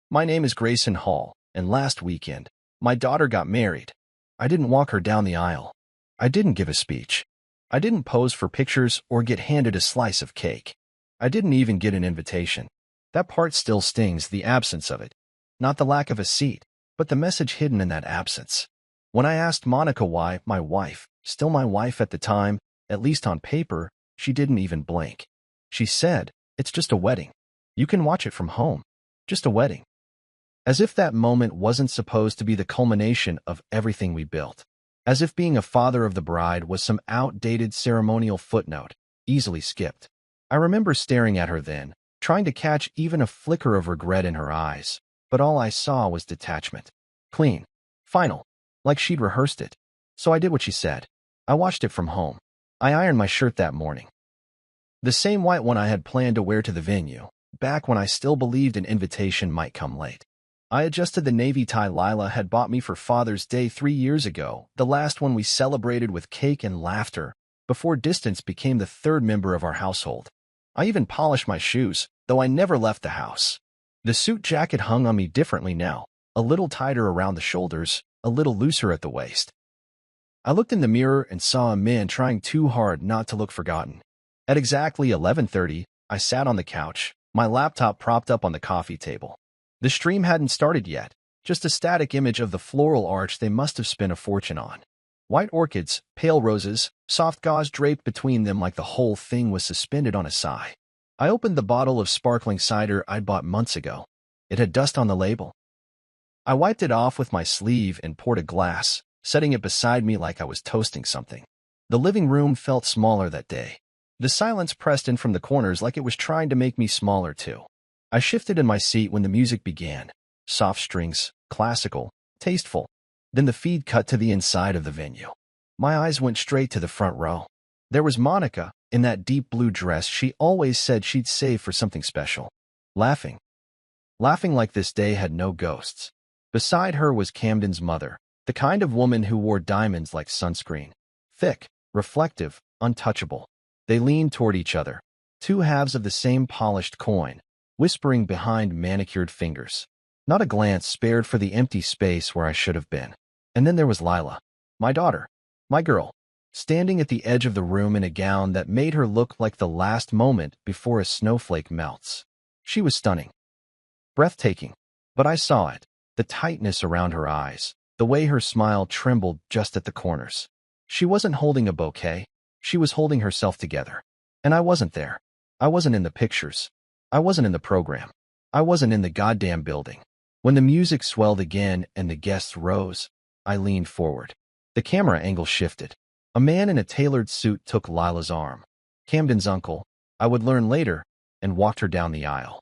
My name is Grayson Hall, and last weekend, my daughter got married. I didn't walk her down the aisle. I didn't give a speech. I didn't pose for pictures or get handed a slice of cake. I didn't even get an invitation. That part still stings, the absence of it. Not the lack of a seat, but the message hidden in that absence. When I asked Monica why, my wife, still my wife at the time, at least on paper, she didn't even blink. She said, "It's just a wedding. You can watch it from home. Just a wedding." As if that moment wasn't supposed to be the culmination of everything we built. As if being a father of the bride was some outdated ceremonial footnote, easily skipped. I remember staring at her then, trying to catch even a flicker of regret in her eyes, but all I saw was detachment. Clean. Final. Like she'd rehearsed it. So I did what she said. I watched it from home. I ironed my shirt that morning. The same white one I had planned to wear to the venue, back when I still believed an invitation might come late. I adjusted the navy tie Lila had bought me for Father's Day 3 years ago, the last one we celebrated with cake and laughter, before distance became the third member of our household. I even polished my shoes, though I never left the house. The suit jacket hung on me differently now, a little tighter around the shoulders, a little looser at the waist. I looked in the mirror and saw a man trying too hard not to look forgotten. At exactly 11:30, I sat on the couch, my laptop propped up on the coffee table. The stream hadn't started yet, just a static image of the floral arch they must have spent a fortune on. White orchids, pale roses, soft gauze draped between them like the whole thing was suspended on a sigh. I opened the bottle of sparkling cider I'd bought months ago. It had dust on the label. I wiped it off with my sleeve and poured a glass, setting it beside me like I was toasting something. The living room felt smaller that day. The silence pressed in from the corners like it was trying to make me smaller too. I shifted in my seat when the music began. Soft strings, classical, tasteful. Then the feed cut to the inside of the venue. My eyes went straight to the front row. There was Monica, in that deep blue dress she always said she'd save for something special. Laughing. Laughing like this day had no ghosts. Beside her was Camden's mother, the kind of woman who wore diamonds like sunscreen. Thick, reflective, untouchable. They leaned toward each other, two halves of the same polished coin, whispering behind manicured fingers. Not a glance spared for the empty space where I should have been. And then there was Lila, my daughter, my girl, standing at the edge of the room in a gown that made her look like the last moment before a snowflake melts. She was stunning. Breathtaking. But I saw it, the tightness around her eyes, the way her smile trembled just at the corners. She wasn't holding a bouquet. She was holding herself together. And I wasn't there. I wasn't in the pictures. I wasn't in the program. I wasn't in the goddamn building. When the music swelled again and the guests rose, I leaned forward. The camera angle shifted. A man in a tailored suit took Lila's arm. Camden's uncle, I would learn later, and walked her down the aisle.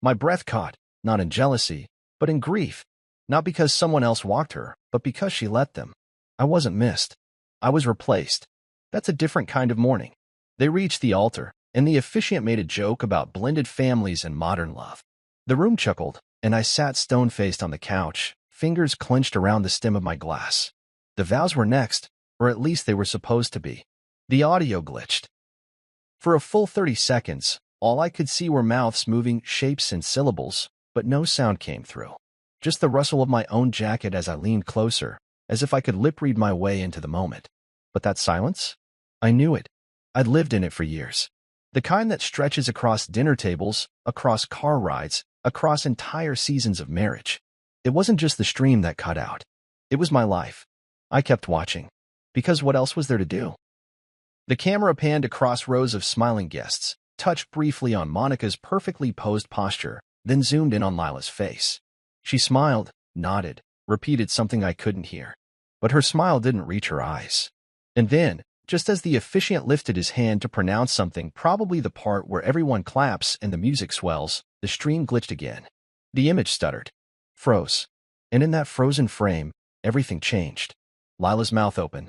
My breath caught, not in jealousy, but in grief. Not because someone else walked her, but because she let them. I wasn't missed. I was replaced. That's a different kind of mourning. They reached the altar, and the officiant made a joke about blended families and modern love. The room chuckled, and I sat stone-faced on the couch, fingers clenched around the stem of my glass. The vows were next, or at least they were supposed to be. The audio glitched. For a full 30 seconds, all I could see were mouths moving, shapes and syllables, but no sound came through. Just the rustle of my own jacket as I leaned closer, as if I could lip-read my way into the moment. But that silence? I knew it. I'd lived in it for years. The kind that stretches across dinner tables, across car rides, across entire seasons of marriage. It wasn't just the stream that cut out. It was my life. I kept watching. Because what else was there to do? The camera panned across rows of smiling guests, touched briefly on Monica's perfectly posed posture, then zoomed in on Lila's face. She smiled, nodded, repeated something I couldn't hear. But her smile didn't reach her eyes. And then, just as the officiant lifted his hand to pronounce something, probably the part where everyone claps and the music swells, the stream glitched again. The image stuttered. Froze. And in that frozen frame, everything changed. Lila's mouth opened.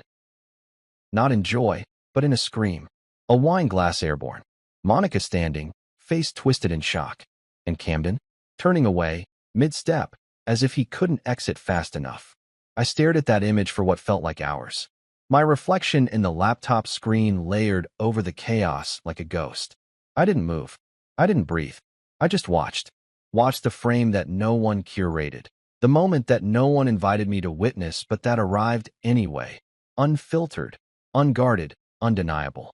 Not in joy, but in a scream. A wine glass airborne. Monica standing, face twisted in shock. And Camden, turning away, mid-step, as if he couldn't exit fast enough. I stared at that image for what felt like hours. My reflection in the laptop screen layered over the chaos like a ghost. I didn't move. I didn't breathe. I just watched. Watch the frame that no one curated. The moment that no one invited me to witness but that arrived anyway. Unfiltered, unguarded, undeniable.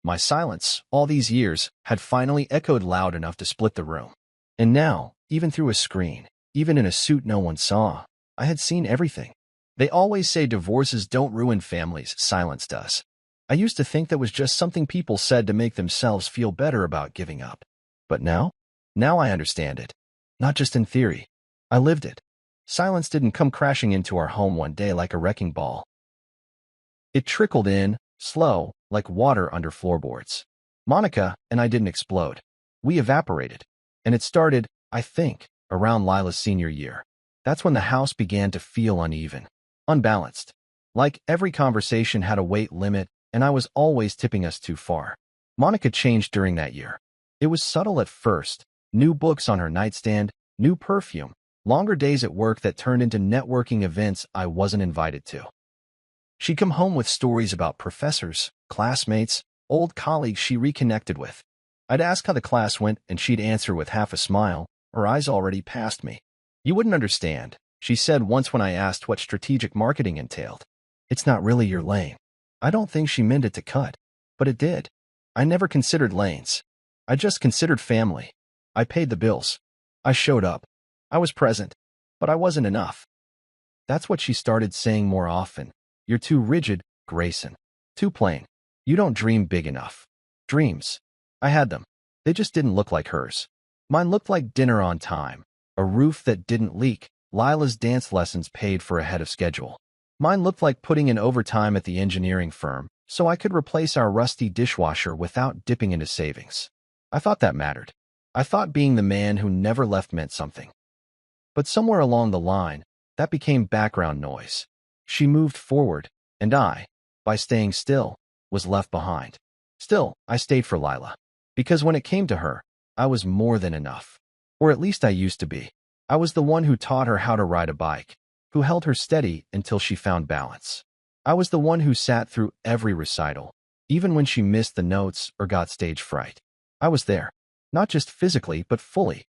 My silence, all these years, had finally echoed loud enough to split the room. And now, even through a screen, even in a suit no one saw, I had seen everything. They always say divorces don't ruin families, silence does. I used to think that was just something people said to make themselves feel better about giving up. But now I understand it. Not just in theory. I lived it. Silence didn't come crashing into our home one day like a wrecking ball. It trickled in, slow, like water under floorboards. Monica and I didn't explode. We evaporated. And it started, I think, around Lila's senior year. That's when the house began to feel uneven, unbalanced. Like every conversation had a weight limit, and I was always tipping us too far. Monica changed during that year. It was subtle at first. New books on her nightstand, new perfume, longer days at work that turned into networking events I wasn't invited to. She'd come home with stories about professors, classmates, old colleagues she reconnected with. I'd ask how the class went, and she'd answer with half a smile, her eyes already past me. You wouldn't understand, she said once when I asked what strategic marketing entailed. It's not really your lane. I don't think she meant it to cut, but it did. I never considered lanes. I just considered family. I paid the bills. I showed up. I was present, but I wasn't enough. That's what she started saying more often. You're too rigid, Grayson. Too plain. You don't dream big enough. Dreams. I had them. They just didn't look like hers. Mine looked like dinner on time, a roof that didn't leak, Lila's dance lessons paid for ahead of schedule. Mine looked like putting in overtime at the engineering firm so I could replace our rusty dishwasher without dipping into savings. I thought that mattered. I thought being the man who never left meant something. But somewhere along the line, that became background noise. She moved forward, and I, by staying still, was left behind. Still, I stayed for Lila. Because when it came to her, I was more than enough. Or at least I used to be. I was the one who taught her how to ride a bike, who held her steady until she found balance. I was the one who sat through every recital, even when she missed the notes or got stage fright. I was there, not just physically, but fully.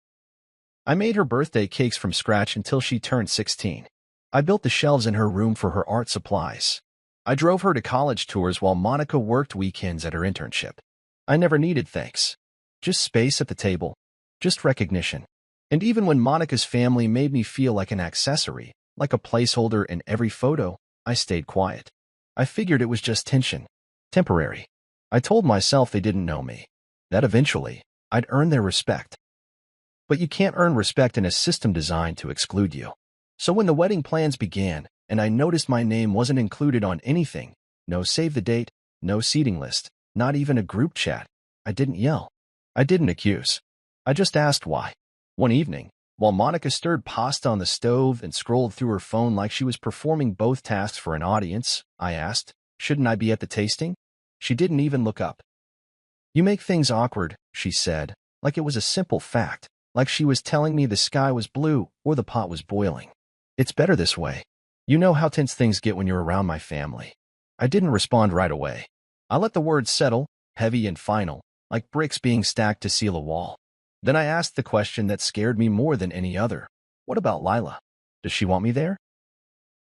I made her birthday cakes from scratch until she turned 16. I built the shelves in her room for her art supplies. I drove her to college tours while Monica worked weekends at her internship. I never needed thanks. Just space at the table. Just recognition. And even when Monica's family made me feel like an accessory, like a placeholder in every photo, I stayed quiet. I figured it was just tension. Temporary. I told myself they didn't know me. That eventually, I'd earn their respect. But you can't earn respect in a system designed to exclude you. So when the wedding plans began, and I noticed my name wasn't included on anything, no save the date, no seating list, not even a group chat, I didn't yell. I didn't accuse. I just asked why. One evening, while Monica stirred pasta on the stove and scrolled through her phone like she was performing both tasks for an audience, I asked, shouldn't I be at the tasting? She didn't even look up. You make things awkward, she said, like it was a simple fact, like she was telling me the sky was blue or the pot was boiling. It's better this way. You know how tense things get when you're around my family. I didn't respond right away. I let the words settle, heavy and final, like bricks being stacked to seal a wall. Then I asked the question that scared me more than any other. What about Lila? Does she want me there?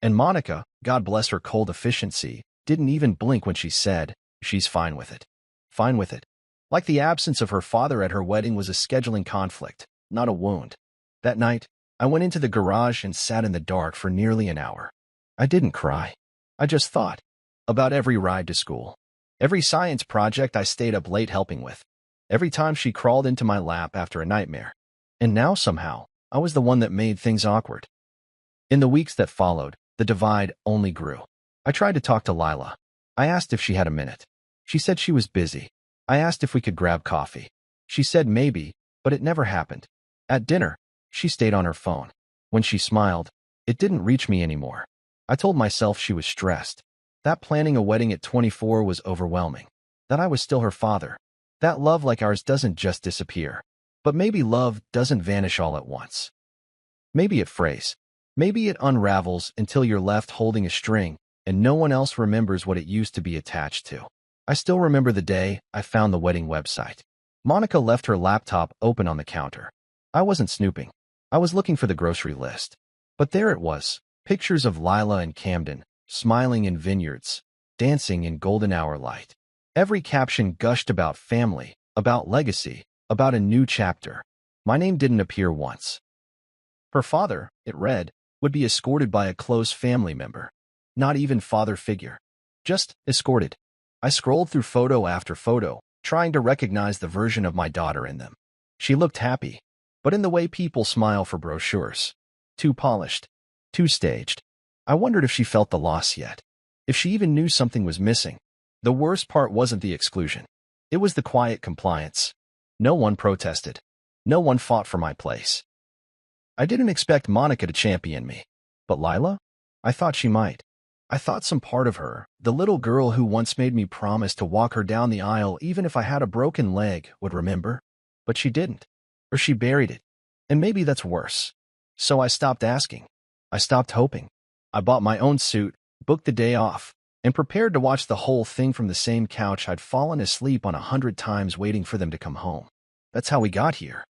And Monica, God bless her cold efficiency, didn't even blink when she said, she's fine with it. Fine with it. Like the absence of her father at her wedding was a scheduling conflict, not a wound. That night, I went into the garage and sat in the dark for nearly an hour. I didn't cry. I just thought about every ride to school, every science project I stayed up late helping with, every time she crawled into my lap after a nightmare. And now somehow, I was the one that made things awkward. In the weeks that followed, the divide only grew. I tried to talk to Lila. I asked if she had a minute. She said she was busy. I asked if we could grab coffee. She said maybe, but it never happened. At dinner, she stayed on her phone. When she smiled, it didn't reach me anymore. I told myself she was stressed. That planning a wedding at 24 was overwhelming. That I was still her father. That love like ours doesn't just disappear. But maybe love doesn't vanish all at once. Maybe it frays. Maybe it unravels until you're left holding a string and no one else remembers what it used to be attached to. I still remember the day I found the wedding website. Monica left her laptop open on the counter. I wasn't snooping. I was looking for the grocery list. But there it was, pictures of Lila and Camden, smiling in vineyards, dancing in golden hour light. Every caption gushed about family, about legacy, about a new chapter. My name didn't appear once. Her father, it read, would be escorted by a close family member. Not even father figure. Just escorted. I scrolled through photo after photo, trying to recognize the version of my daughter in them. She looked happy, but in the way people smile for brochures. Too polished. Too staged. I wondered if she felt the loss yet. If she even knew something was missing. The worst part wasn't the exclusion. It was the quiet compliance. No one protested. No one fought for my place. I didn't expect Monica to champion me. But Lila? I thought she might. I thought some part of her, the little girl who once made me promise to walk her down the aisle even if I had a broken leg, would remember. But she didn't. Or she buried it. And maybe that's worse. So I stopped asking. I stopped hoping. I bought my own suit, booked the day off, and prepared to watch the whole thing from the same couch I'd fallen asleep on 100 times waiting for them to come home. That's how we got here.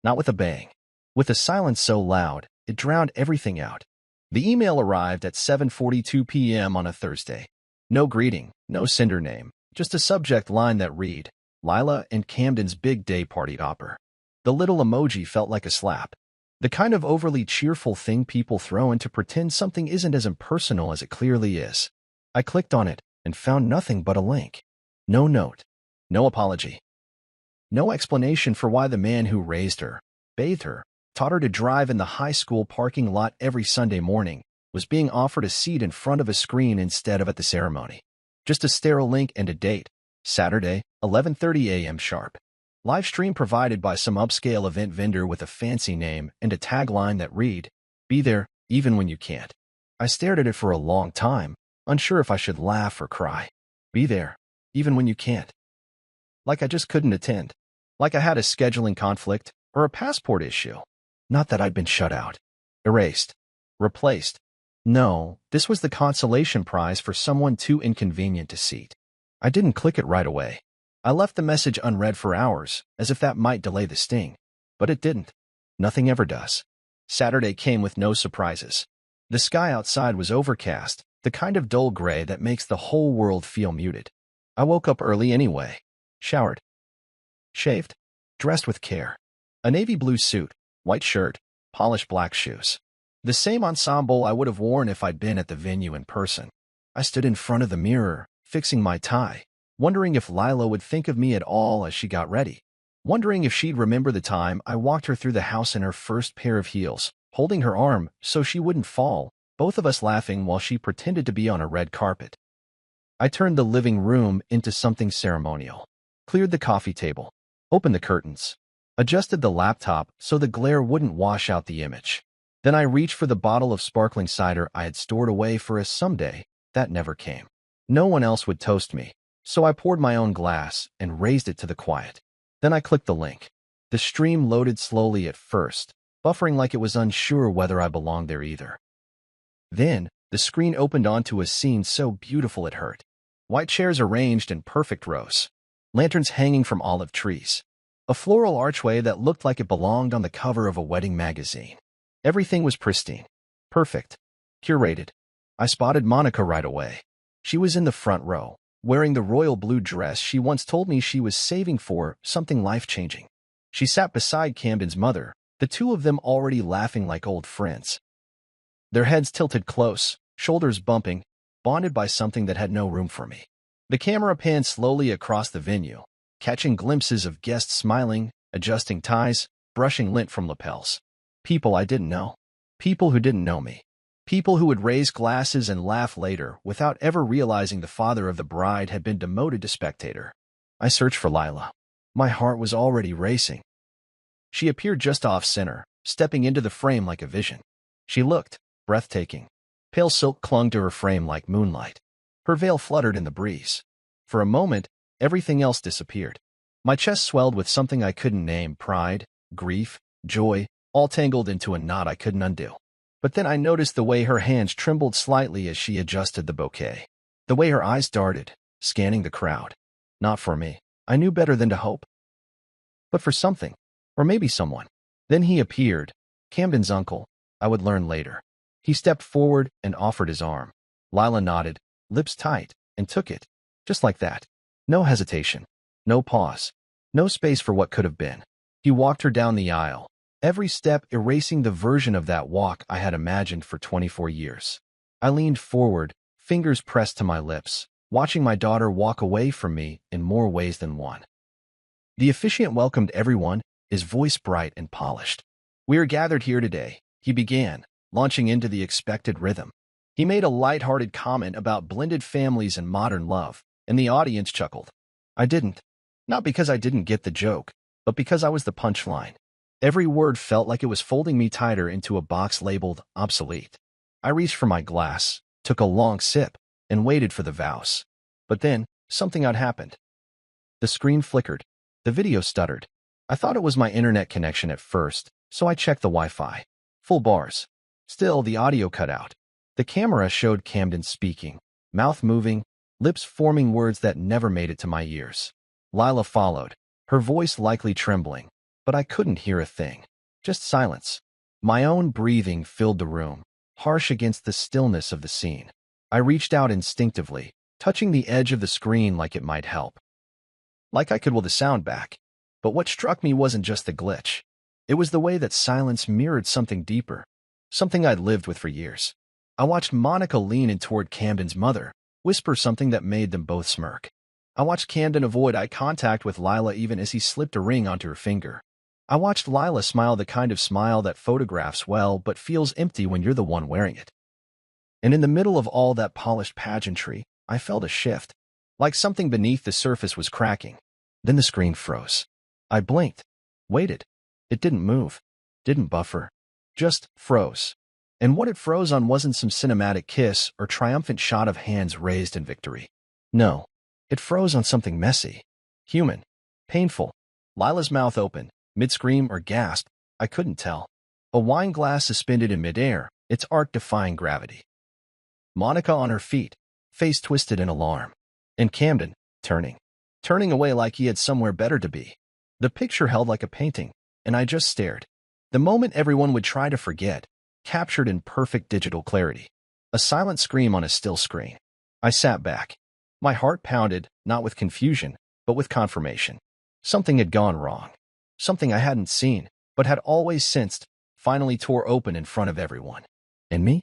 Not with a bang. With a silence so loud, it drowned everything out. The email arrived at 7:42 p.m. on a Thursday. No greeting, no sender name, just a subject line that read, Lila and Camden's big day party hopper. The little emoji felt like a slap. The kind of overly cheerful thing people throw in to pretend something isn't as impersonal as it clearly is. I clicked on it and found nothing but a link. No note. No apology. No explanation for why the man who raised her, bathed her, taught her to drive in the high school parking lot every Sunday morning, was being offered a seat in front of a screen instead of at the ceremony. Just a sterile link and a date. Saturday, 11:30 a.m. sharp. Live stream provided by some upscale event vendor with a fancy name and a tagline that read, "Be there, even when you can't." I stared at it for a long time, unsure if I should laugh or cry. Be there, even when you can't. Like I just couldn't attend. Like I had a scheduling conflict or a passport issue. Not that I'd been shut out. Erased. Replaced. No, this was the consolation prize for someone too inconvenient to seat. I didn't click it right away. I left the message unread for hours, as if that might delay the sting. But it didn't. Nothing ever does. Saturday came with no surprises. The sky outside was overcast, the kind of dull gray that makes the whole world feel muted. I woke up early anyway. Showered. Shaved. Dressed with care. A navy blue suit, white shirt, polished black shoes. The same ensemble I would have worn if I'd been at the venue in person. I stood in front of the mirror, fixing my tie, wondering if Lila would think of me at all as she got ready. Wondering if she'd remember the time I walked her through the house in her first pair of heels, holding her arm so she wouldn't fall, both of us laughing while she pretended to be on a red carpet. I turned the living room into something ceremonial. Cleared the coffee table. Opened the curtains. Adjusted the laptop so the glare wouldn't wash out the image. Then I reached for the bottle of sparkling cider I had stored away for a someday that never came. No one else would toast me, so I poured my own glass and raised it to the quiet. Then I clicked the link. The stream loaded slowly at first, buffering like it was unsure whether I belonged there either. Then, the screen opened onto a scene so beautiful it hurt. White chairs arranged in perfect rows. Lanterns hanging from olive trees. A floral archway that looked like it belonged on the cover of a wedding magazine. Everything was pristine. Perfect. Curated. I spotted Monica right away. She was in the front row, wearing the royal blue dress she once told me she was saving for something life-changing. She sat beside Camden's mother, the two of them already laughing like old friends. Their heads tilted close, shoulders bumping, bonded by something that had no room for me. The camera panned slowly across the venue, catching glimpses of guests smiling, adjusting ties, brushing lint from lapels. People I didn't know. People who didn't know me. People who would raise glasses and laugh later without ever realizing the father of the bride had been demoted to spectator. I searched for Lila. My heart was already racing. She appeared just off-center, stepping into the frame like a vision. She looked breathtaking. Pale silk clung to her frame like moonlight. Her veil fluttered in the breeze. For a moment, everything else disappeared. My chest swelled with something I couldn't name, pride, grief, joy, all tangled into a knot I couldn't undo. But then I noticed the way her hands trembled slightly as she adjusted the bouquet. The way her eyes darted, scanning the crowd. Not for me. I knew better than to hope. But for something. Or maybe someone. Then he appeared, Camden's uncle. I would learn later. He stepped forward and offered his arm. Lila nodded, lips tight, and took it. Just like that. No hesitation. No pause. No space for what could have been. He walked her down the aisle, every step erasing the version of that walk I had imagined for 24 years. I leaned forward, fingers pressed to my lips, watching my daughter walk away from me in more ways than one. The officiant welcomed everyone, his voice bright and polished. "We are gathered here today," he began, launching into the expected rhythm. He made a light-hearted comment about blended families and modern love, and the audience chuckled. I didn't. Not because I didn't get the joke, but because I was the punchline. Every word felt like it was folding me tighter into a box labeled obsolete. I reached for my glass, took a long sip, and waited for the vows. But then, something odd happened. The screen flickered. The video stuttered. I thought it was my internet connection at first, so I checked the Wi-Fi. Full bars. Still, the audio cut out. The camera showed Camden speaking, mouth moving, lips forming words that never made it to my ears. Lila followed, her voice likely trembling, but I couldn't hear a thing. Just silence. My own breathing filled the room, harsh against the stillness of the scene. I reached out instinctively, touching the edge of the screen like it might help. Like I could will the sound back. But what struck me wasn't just the glitch. It was the way that silence mirrored something deeper, something I'd lived with for years. I watched Monica lean in toward Camden's mother, whisper something that made them both smirk. I watched Camden avoid eye contact with Lila even as he slipped a ring onto her finger. I watched Lila smile the kind of smile that photographs well but feels empty when you're the one wearing it. And in the middle of all that polished pageantry, I felt a shift, like something beneath the surface was cracking. Then the screen froze. I blinked, waited. It didn't move, didn't buffer, just froze. And what it froze on wasn't some cinematic kiss or triumphant shot of hands raised in victory. No, it froze on something messy, human, painful. Lila's mouth opened, mid-scream or gasp, I couldn't tell. A wine glass suspended in midair, its arc defying gravity. Monica on her feet, face twisted in alarm. And Camden, turning away like he had somewhere better to be. The picture held like a painting, and I just stared. The moment everyone would try to forget, captured in perfect digital clarity. A silent scream on a still screen. I sat back. My heart pounded, not with confusion, but with confirmation. Something had gone wrong. Something I hadn't seen, but had always sensed, finally tore open in front of everyone. And me?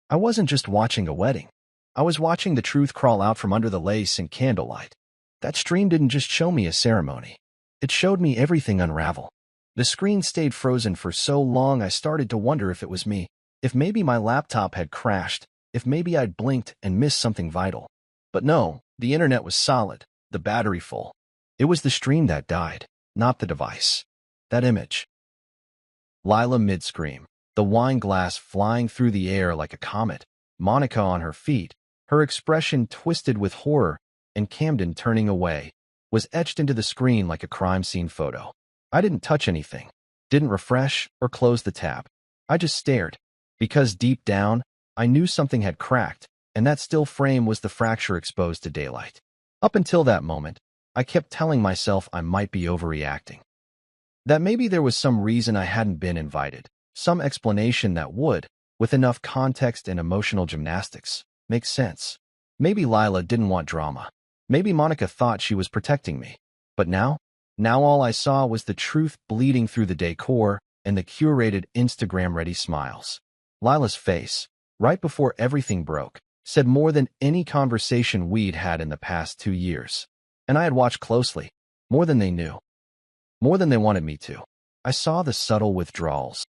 I wasn't just watching a wedding. I was watching the truth crawl out from under the lace and candlelight. That stream didn't just show me a ceremony. It showed me everything unravel. The screen stayed frozen for so long I started to wonder if it was me, if maybe my laptop had crashed, if maybe I'd blinked and missed something vital. But no, the internet was solid, the battery full. It was the stream that died, not the device. That image. Lila mid-scream, the wine glass flying through the air like a comet, Monica on her feet, her expression twisted with horror, and Camden turning away, was etched into the screen like a crime scene photo. I didn't touch anything, didn't refresh or close the tab. I just stared, because deep down, I knew something had cracked, and that still frame was the fracture exposed to daylight. Up until that moment, I kept telling myself I might be overreacting. That maybe there was some reason I hadn't been invited, some explanation that would, with enough context and emotional gymnastics, make sense. Maybe Lila didn't want drama. Maybe Monica thought she was protecting me. But now all I saw was the truth bleeding through the decor and the curated Instagram-ready smiles. Lila's face, right before everything broke, said more than any conversation we'd had in the past 2 years. And I had watched closely, more than they knew, more than they wanted me to. I saw the subtle withdrawals.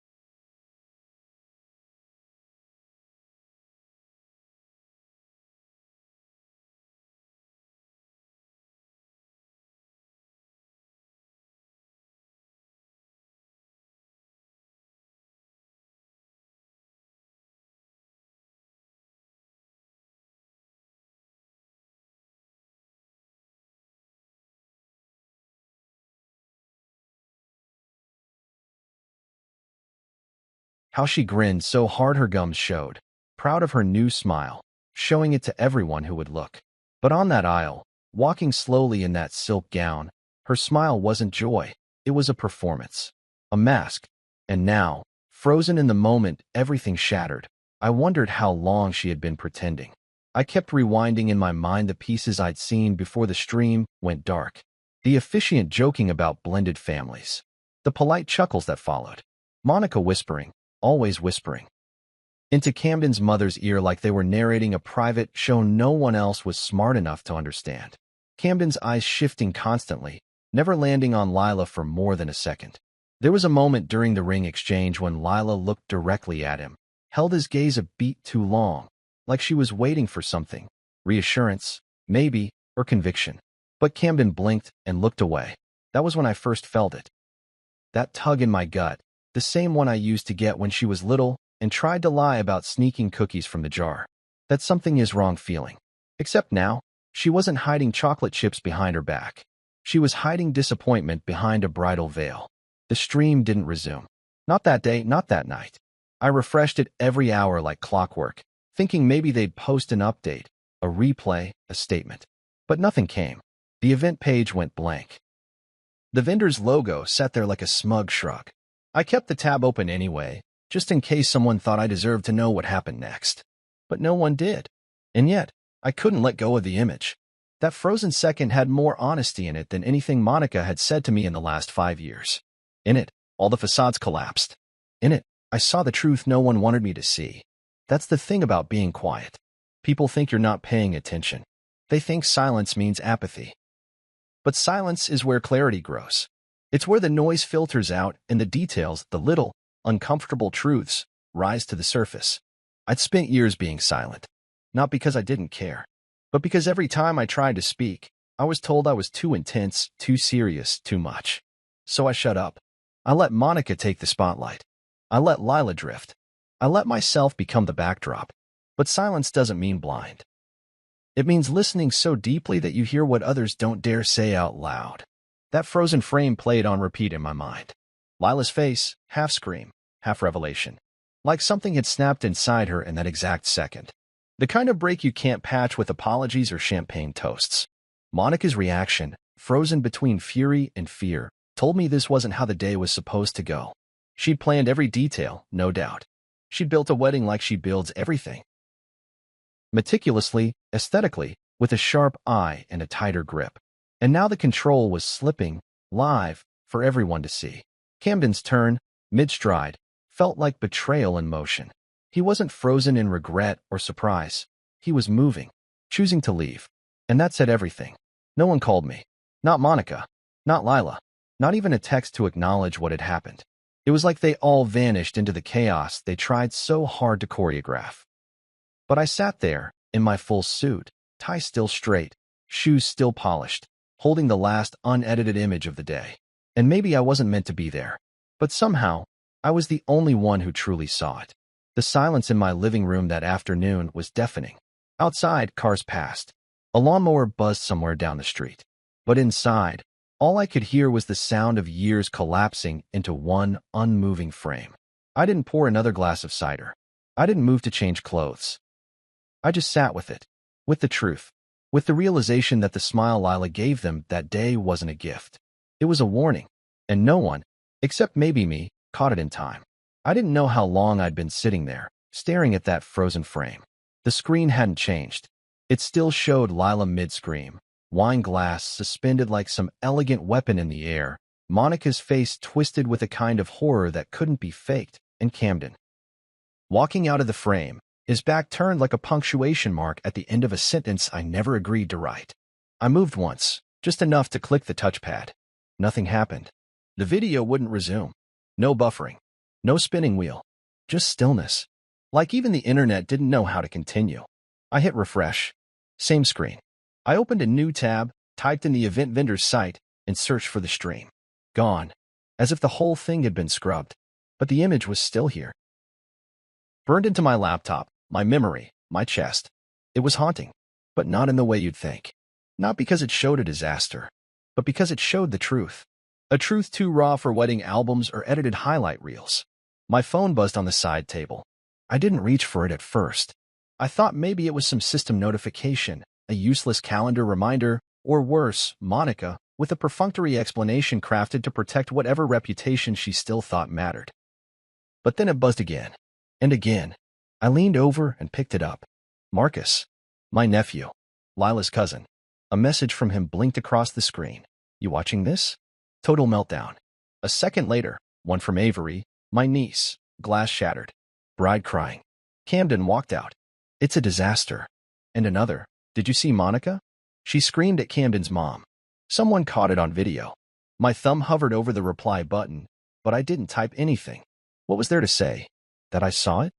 How she grinned so hard her gums showed, proud of her new smile, showing it to everyone who would look. But on that aisle, walking slowly in that silk gown, her smile wasn't joy, it was a performance. a mask. And now, frozen in the moment, everything shattered. I wondered how long she had been pretending. I kept rewinding in my mind the pieces I'd seen before the stream went dark. The officiant joking about blended families. The polite chuckles that followed. Monica whispering, always whispering, into Camden's mother's ear like they were narrating a private show no one else was smart enough to understand. Camden's eyes shifting constantly, never landing on Lila for more than a second. There was a moment during the ring exchange when Lila looked directly at him, held his gaze a beat too long, like she was waiting for something, reassurance, maybe, or conviction. But Camden blinked and looked away. That was when I first felt it. That tug in my gut, the same one I used to get when she was little and tried to lie about sneaking cookies from the jar. That something is wrong feeling. Except now, she wasn't hiding chocolate chips behind her back. She was hiding disappointment behind a bridal veil. The stream didn't resume. Not that day, not that night. I refreshed it every hour like clockwork, thinking maybe they'd post an update, a replay, a statement. But nothing came. The event page went blank. The vendor's logo sat there like a smug shrug. I kept the tab open anyway, just in case someone thought I deserved to know what happened next. But no one did. And yet, I couldn't let go of the image. That frozen second had more honesty in it than anything Monica had said to me in the last 5 years. In it, all the facades collapsed. In it, I saw the truth no one wanted me to see. That's the thing about being quiet. People think you're not paying attention. They think silence means apathy. But silence is where clarity grows. It's where the noise filters out and the details, the little, uncomfortable truths, rise to the surface. I'd spent years being silent. Not because I didn't care, but because every time I tried to speak, I was told I was too intense, too serious, too much. So I shut up. I let Monica take the spotlight. I let Lila drift. I let myself become the backdrop. But silence doesn't mean blind. It means listening so deeply that you hear what others don't dare say out loud. That frozen frame played on repeat in my mind. Lila's face, half scream, half revelation. Like something had snapped inside her in that exact second. The kind of break you can't patch with apologies or champagne toasts. Monica's reaction, frozen between fury and fear, told me this wasn't how the day was supposed to go. She'd planned every detail, no doubt. She'd built a wedding like she builds everything. Meticulously, aesthetically, with a sharp eye and a tighter grip. And now the control was slipping, live, for everyone to see. Camden's turn, mid-stride, felt like betrayal in motion. He wasn't frozen in regret or surprise. He was moving, choosing to leave. And that said everything. No one called me. Not Monica. Not Lila. Not even a text to acknowledge what had happened. It was like they all vanished into the chaos they tried so hard to choreograph. But I sat there, in my full suit, tie still straight, shoes still polished, holding the last unedited image of the day. And maybe I wasn't meant to be there. But somehow, I was the only one who truly saw it. The silence in my living room that afternoon was deafening. Outside, cars passed. A lawnmower buzzed somewhere down the street. But inside, all I could hear was the sound of years collapsing into one unmoving frame. I didn't pour another glass of cider. I didn't move to change clothes. I just sat with it, with the truth, with the realization that the smile Lila gave them that day wasn't a gift. It was a warning, and no one, except maybe me, caught it in time. I didn't know how long I'd been sitting there, staring at that frozen frame. The screen hadn't changed. It still showed Lila mid-scream, wine glass suspended like some elegant weapon in the air, Monica's face twisted with a kind of horror that couldn't be faked, and Camden, walking out of the frame, his back turned like a punctuation mark at the end of a sentence I never agreed to write. I moved once, just enough to click the touchpad. Nothing happened. The video wouldn't resume. No buffering. No spinning wheel. Just stillness. Like even the internet didn't know how to continue. I hit refresh. Same screen. I opened a new tab, typed in the event vendor's site, and searched for the stream. Gone. As if the whole thing had been scrubbed. But the image was still here. Burned into my laptop, my memory, my chest. It was haunting, but not in the way you'd think. Not because it showed a disaster, but because it showed the truth. A truth too raw for wedding albums or edited highlight reels. My phone buzzed on the side table. I didn't reach for it at first. I thought maybe it was some system notification, a useless calendar reminder, or worse, Monica, with a perfunctory explanation crafted to protect whatever reputation she still thought mattered. But then it buzzed again. And again. I leaned over and picked it up. Marcus. My nephew. Lila's cousin. A message from him blinked across the screen. You watching this? Total meltdown. A second later, one from Avery. My niece. Glass shattered. Bride crying. Camden walked out. It's a disaster. And another. Did you see Monica? She screamed at Camden's mom. Someone caught it on video. My thumb hovered over the reply button, but I didn't type anything. What was there to say? That I saw it?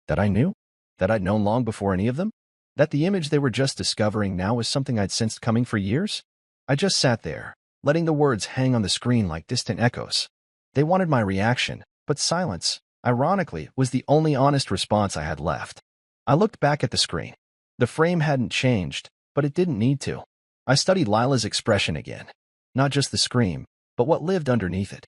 That I knew? That I'd known long before any of them? That the image they were just discovering now was something I'd sensed coming for years? I just sat there, letting the words hang on the screen like distant echoes. They wanted my reaction, but silence, ironically, was the only honest response I had left. I looked back at the screen. The frame hadn't changed, but it didn't need to. I studied Lila's expression again. Not just the scream, but what lived underneath it.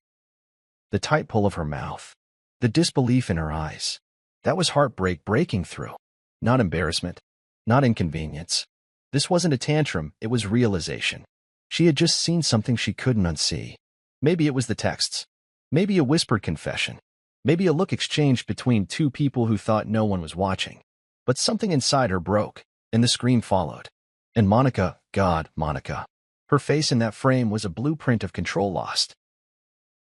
The tight pull of her mouth. The disbelief in her eyes. That was heartbreak breaking through. Not embarrassment. Not inconvenience. This wasn't a tantrum, it was realization. She had just seen something she couldn't unsee. Maybe it was the texts. Maybe a whispered confession. Maybe a look exchanged between two people who thought no one was watching. But something inside her broke, and the scream followed. And Monica, God, Monica. Her face in that frame was a blueprint of control lost.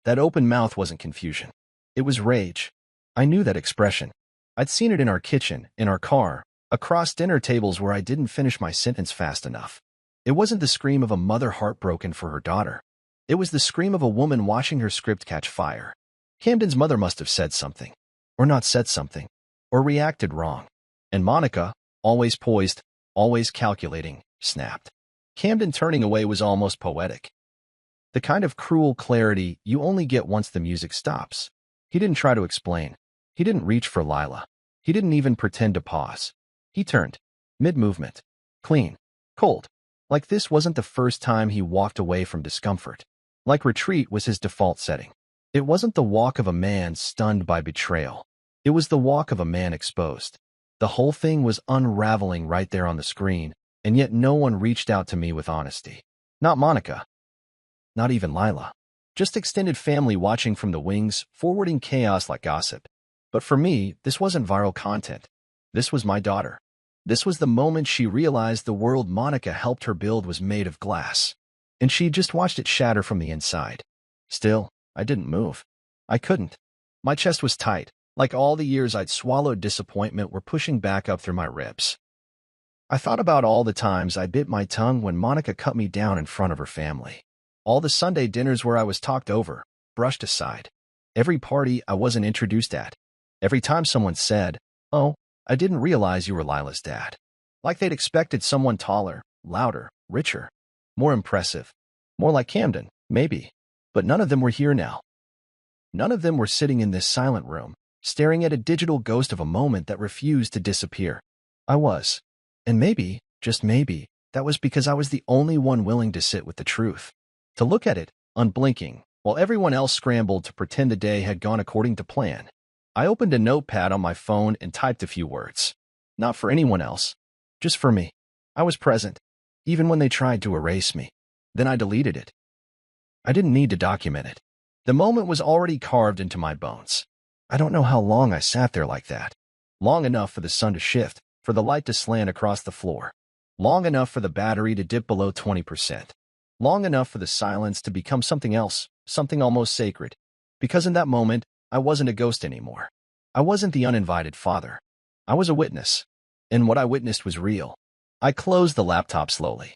That open mouth wasn't confusion. It was rage. I knew that expression. I'd seen it in our kitchen, in our car, across dinner tables where I didn't finish my sentence fast enough. It wasn't the scream of a mother heartbroken for her daughter. It was the scream of a woman watching her script catch fire. Camden's mother must have said something, or not said something, or reacted wrong. And Monica, always poised, always calculating, snapped. Camden turning away was almost poetic. The kind of cruel clarity you only get once the music stops. He didn't try to explain. He didn't reach for Lila. He didn't even pretend to pause. He turned, mid-movement, clean, cold. Like this wasn't the first time he walked away from discomfort. Like retreat was his default setting. It wasn't the walk of a man stunned by betrayal. It was the walk of a man exposed. The whole thing was unraveling right there on the screen, and yet no one reached out to me with honesty. Not Monica. Not even Lila. Just extended family watching from the wings, forwarding chaos like gossip. But for me, this wasn't viral content. This was my daughter. This was the moment she realized the world Monica helped her build was made of glass. And she just watched it shatter from the inside. Still, I didn't move. I couldn't. My chest was tight, like all the years I'd swallowed disappointment were pushing back up through my ribs. I thought about all the times I bit my tongue when Monica cut me down in front of her family. All the Sunday dinners where I was talked over, brushed aside. Every party I wasn't introduced at. Every time someone said, "Oh, I didn't realize you were Lila's dad." Like they'd expected someone taller, louder, richer, more impressive. More like Camden, maybe. But none of them were here now. None of them were sitting in this silent room, staring at a digital ghost of a moment that refused to disappear. I was. And maybe, just maybe, that was because I was the only one willing to sit with the truth. To look at it, unblinking, while everyone else scrambled to pretend the day had gone according to plan. I opened a notepad on my phone and typed a few words. Not for anyone else. Just for me. I was present, even when they tried to erase me. Then I deleted it. I didn't need to document it. The moment was already carved into my bones. I don't know how long I sat there like that. Long enough for the sun to shift, for the light to slant across the floor. Long enough for the battery to dip below 20%. Long enough for the silence to become something else, something almost sacred. Because in that moment, I wasn't a ghost anymore. I wasn't the uninvited father. I was a witness. And what I witnessed was real. I closed the laptop slowly.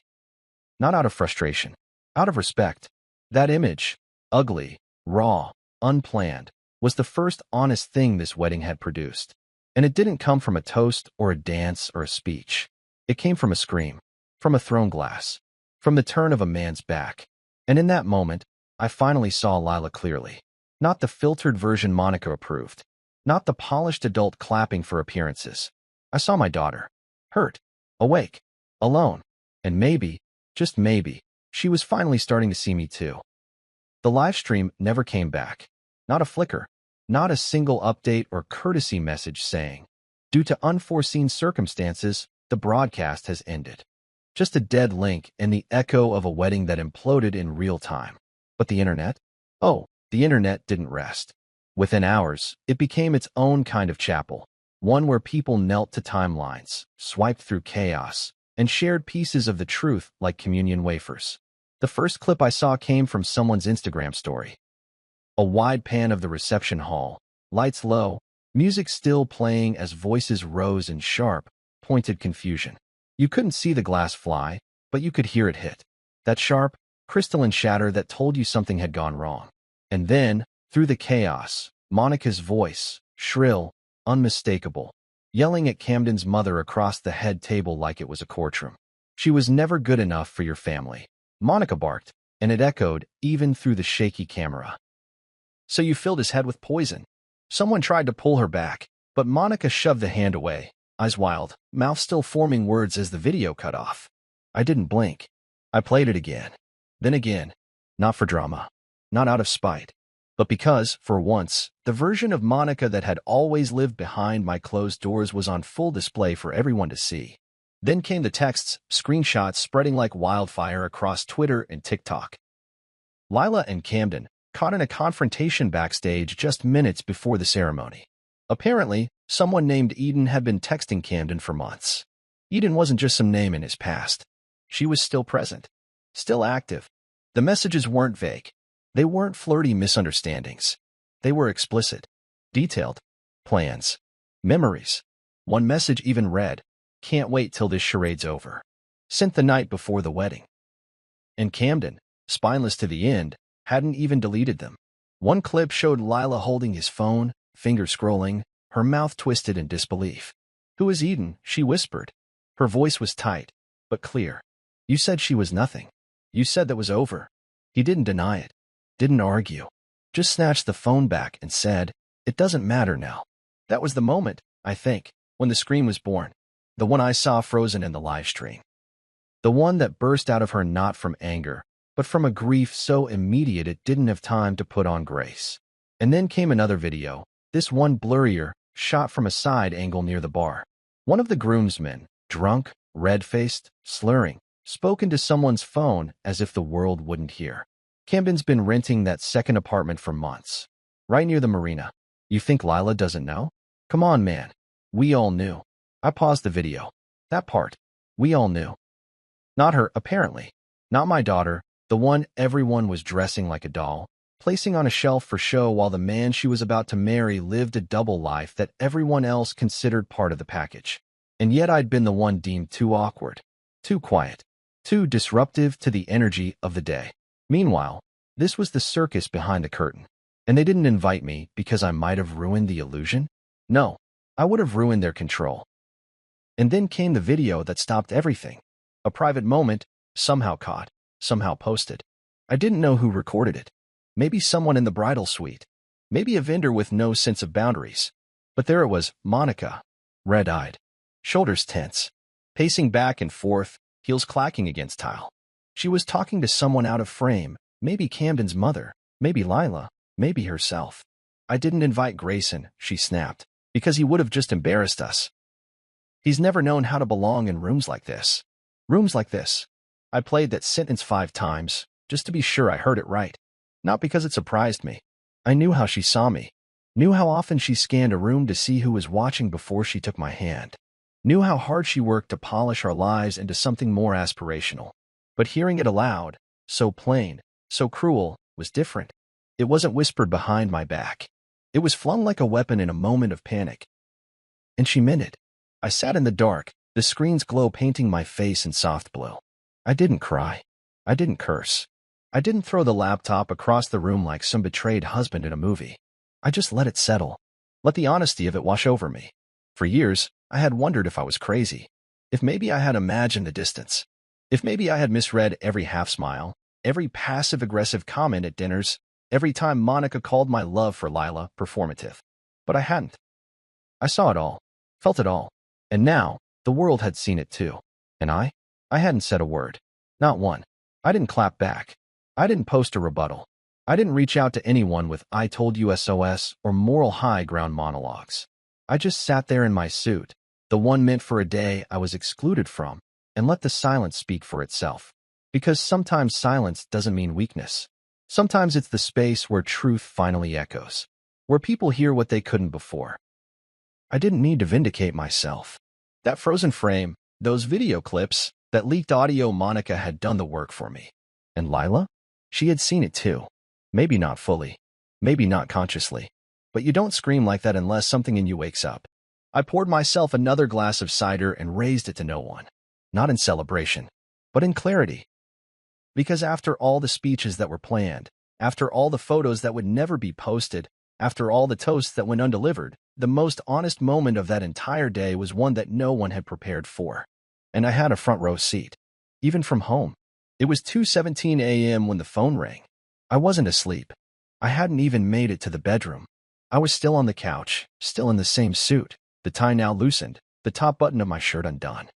Not out of frustration. Out of respect. That image, ugly, raw, unplanned, was the first honest thing this wedding had produced. And it didn't come from a toast or a dance or a speech. It came from a scream. From a thrown glass. From the turn of a man's back. And in that moment, I finally saw Lila clearly. Not the filtered version Monica approved. Not the polished adult clapping for appearances. I saw my daughter. Hurt. Awake. Alone. And maybe, just maybe, she was finally starting to see me too. The live stream never came back. Not a flicker. Not a single update or courtesy message saying, "Due to unforeseen circumstances, the broadcast has ended." Just a dead link and the echo of a wedding that imploded in real time. But the internet? Oh, the internet didn't rest. Within hours, it became its own kind of chapel, one where people knelt to timelines, swiped through chaos, and shared pieces of the truth like communion wafers. The first clip I saw came from someone's Instagram story. A wide pan of the reception hall, lights low, music still playing as voices rose in sharp, pointed confusion. You couldn't see the glass fly, but you could hear it hit. That sharp, crystalline shatter that told you something had gone wrong. And then, through the chaos, Monica's voice, shrill, unmistakable, yelling at Camden's mother across the head table like it was a courtroom. She was never good enough for your family. Monica barked, and it echoed even through the shaky camera. So you filled his head with poison. Someone tried to pull her back, but Monica shoved the hand away, eyes wild, mouth still forming words as the video cut off. I didn't blink. I played it again. Then again. Not for drama. Not out of spite. But because, for once, the version of Monica that had always lived behind my closed doors was on full display for everyone to see. Then came the texts, screenshots spreading like wildfire across Twitter and TikTok. Lila and Camden, caught in a confrontation backstage just minutes before the ceremony. Apparently, someone named Eden had been texting Camden for months. Eden wasn't just some name in his past. She was still present, still active. The messages weren't vague. They weren't flirty misunderstandings. They were explicit, detailed, plans, memories. One message even read, "Can't wait till this charade's over." Sent the night before the wedding. And Camden, spineless to the end, hadn't even deleted them. One clip showed Lila holding his phone, fingers scrolling, her mouth twisted in disbelief. "Who is Eden?" she whispered. Her voice was tight, but clear. "You said she was nothing. You said that was over." He didn't deny it, didn't argue, just snatched the phone back and said, "It doesn't matter now." That was the moment, I think, when the scream was born. The one I saw frozen in the live stream. The one that burst out of her not from anger, but from a grief so immediate it didn't have time to put on grace. And then came another video, this one blurrier, shot from a side angle near the bar. One of the groomsmen, drunk, red-faced, slurring, spoke into someone's phone as if the world wouldn't hear. Camden's been renting that second apartment for months, right near the marina. You think Lila doesn't know? Come on, man. We all knew. I paused the video. That part. We all knew. Not her, apparently. Not my daughter, the one everyone was dressing like a doll, placing on a shelf for show while the man she was about to marry lived a double life that everyone else considered part of the package. And yet I'd been the one deemed too awkward, too quiet, too disruptive to the energy of the day. Meanwhile, this was the circus behind the curtain. And they didn't invite me because I might have ruined the illusion? No, I would have ruined their control. And then came the video that stopped everything. A private moment, somehow caught, somehow posted. I didn't know who recorded it. Maybe someone in the bridal suite. Maybe a vendor with no sense of boundaries. But there it was, Monica, red-eyed, shoulders tense, pacing back and forth, heels clacking against tile. She was talking to someone out of frame, maybe Camden's mother, maybe Lila, maybe herself. I didn't invite Grayson, she snapped, because he would have just embarrassed us. He's never known how to belong in rooms like this. Rooms like this. I played that sentence 5 times, just to be sure I heard it right. Not because it surprised me. I knew how she saw me. Knew how often she scanned a room to see who was watching before she took my hand. Knew how hard she worked to polish our lives into something more aspirational. But hearing it aloud, so plain, so cruel, was different. It wasn't whispered behind my back. It was flung like a weapon in a moment of panic. And she meant it. I sat in the dark, the screen's glow painting my face in soft blue. I didn't cry. I didn't curse. I didn't throw the laptop across the room like some betrayed husband in a movie. I just let it settle. Let the honesty of it wash over me. For years, I had wondered if I was crazy. If maybe I had imagined the distance. If maybe I had misread every half-smile, every passive-aggressive comment at dinners, every time Monica called my love for Lila performative. But I hadn't. I saw it all, felt it all, and now, the world had seen it too. And I hadn't said a word. Not one. I didn't clap back. I didn't post a rebuttal. I didn't reach out to anyone with "I told you" SOS or moral high ground monologues. I just sat there in my suit, the one meant for a day I was excluded from, and let the silence speak for itself. Because sometimes silence doesn't mean weakness. Sometimes it's the space where truth finally echoes, where people hear what they couldn't before. I didn't need to vindicate myself. That frozen frame, those video clips, that leaked audio, Monica had done the work for me. And Lila? She had seen it too. Maybe not fully. Maybe not consciously. But you don't scream like that unless something in you wakes up. I poured myself another glass of cider and raised it to no one. Not in celebration, but in clarity. Because after all the speeches that were planned, after all the photos that would never be posted, after all the toasts that went undelivered, the most honest moment of that entire day was one that no one had prepared for. And I had a front row seat. Even from home. It was 2:17 a.m. when the phone rang. I wasn't asleep. I hadn't even made it to the bedroom. I was still on the couch, still in the same suit, the tie now loosened, the top button of my shirt undone.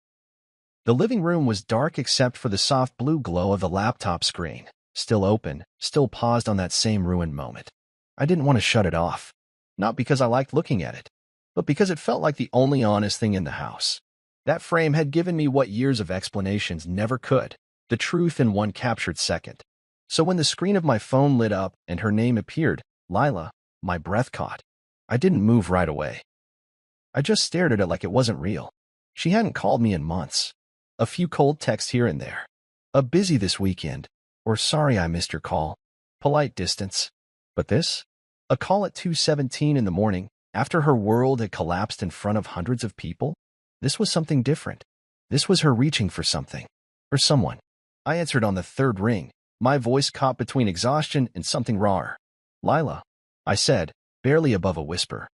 The living room was dark except for the soft blue glow of the laptop screen, still open, still paused on that same ruined moment. I didn't want to shut it off. Not because I liked looking at it, but because it felt like the only honest thing in the house. That frame had given me what years of explanations never could, the truth in one captured second. So when the screen of my phone lit up and her name appeared, Lila, my breath caught. I didn't move right away. I just stared at it like it wasn't real. She hadn't called me in months. A few cold texts here and there. A busy this weekend, or sorry I missed your call. Polite distance. But this? A call at 2:17 in the morning, after her world had collapsed in front of hundreds of people? This was something different. This was her reaching for something. Or someone. I answered on the third ring, my voice caught between exhaustion and something rawer. Lila, I said, barely above a whisper.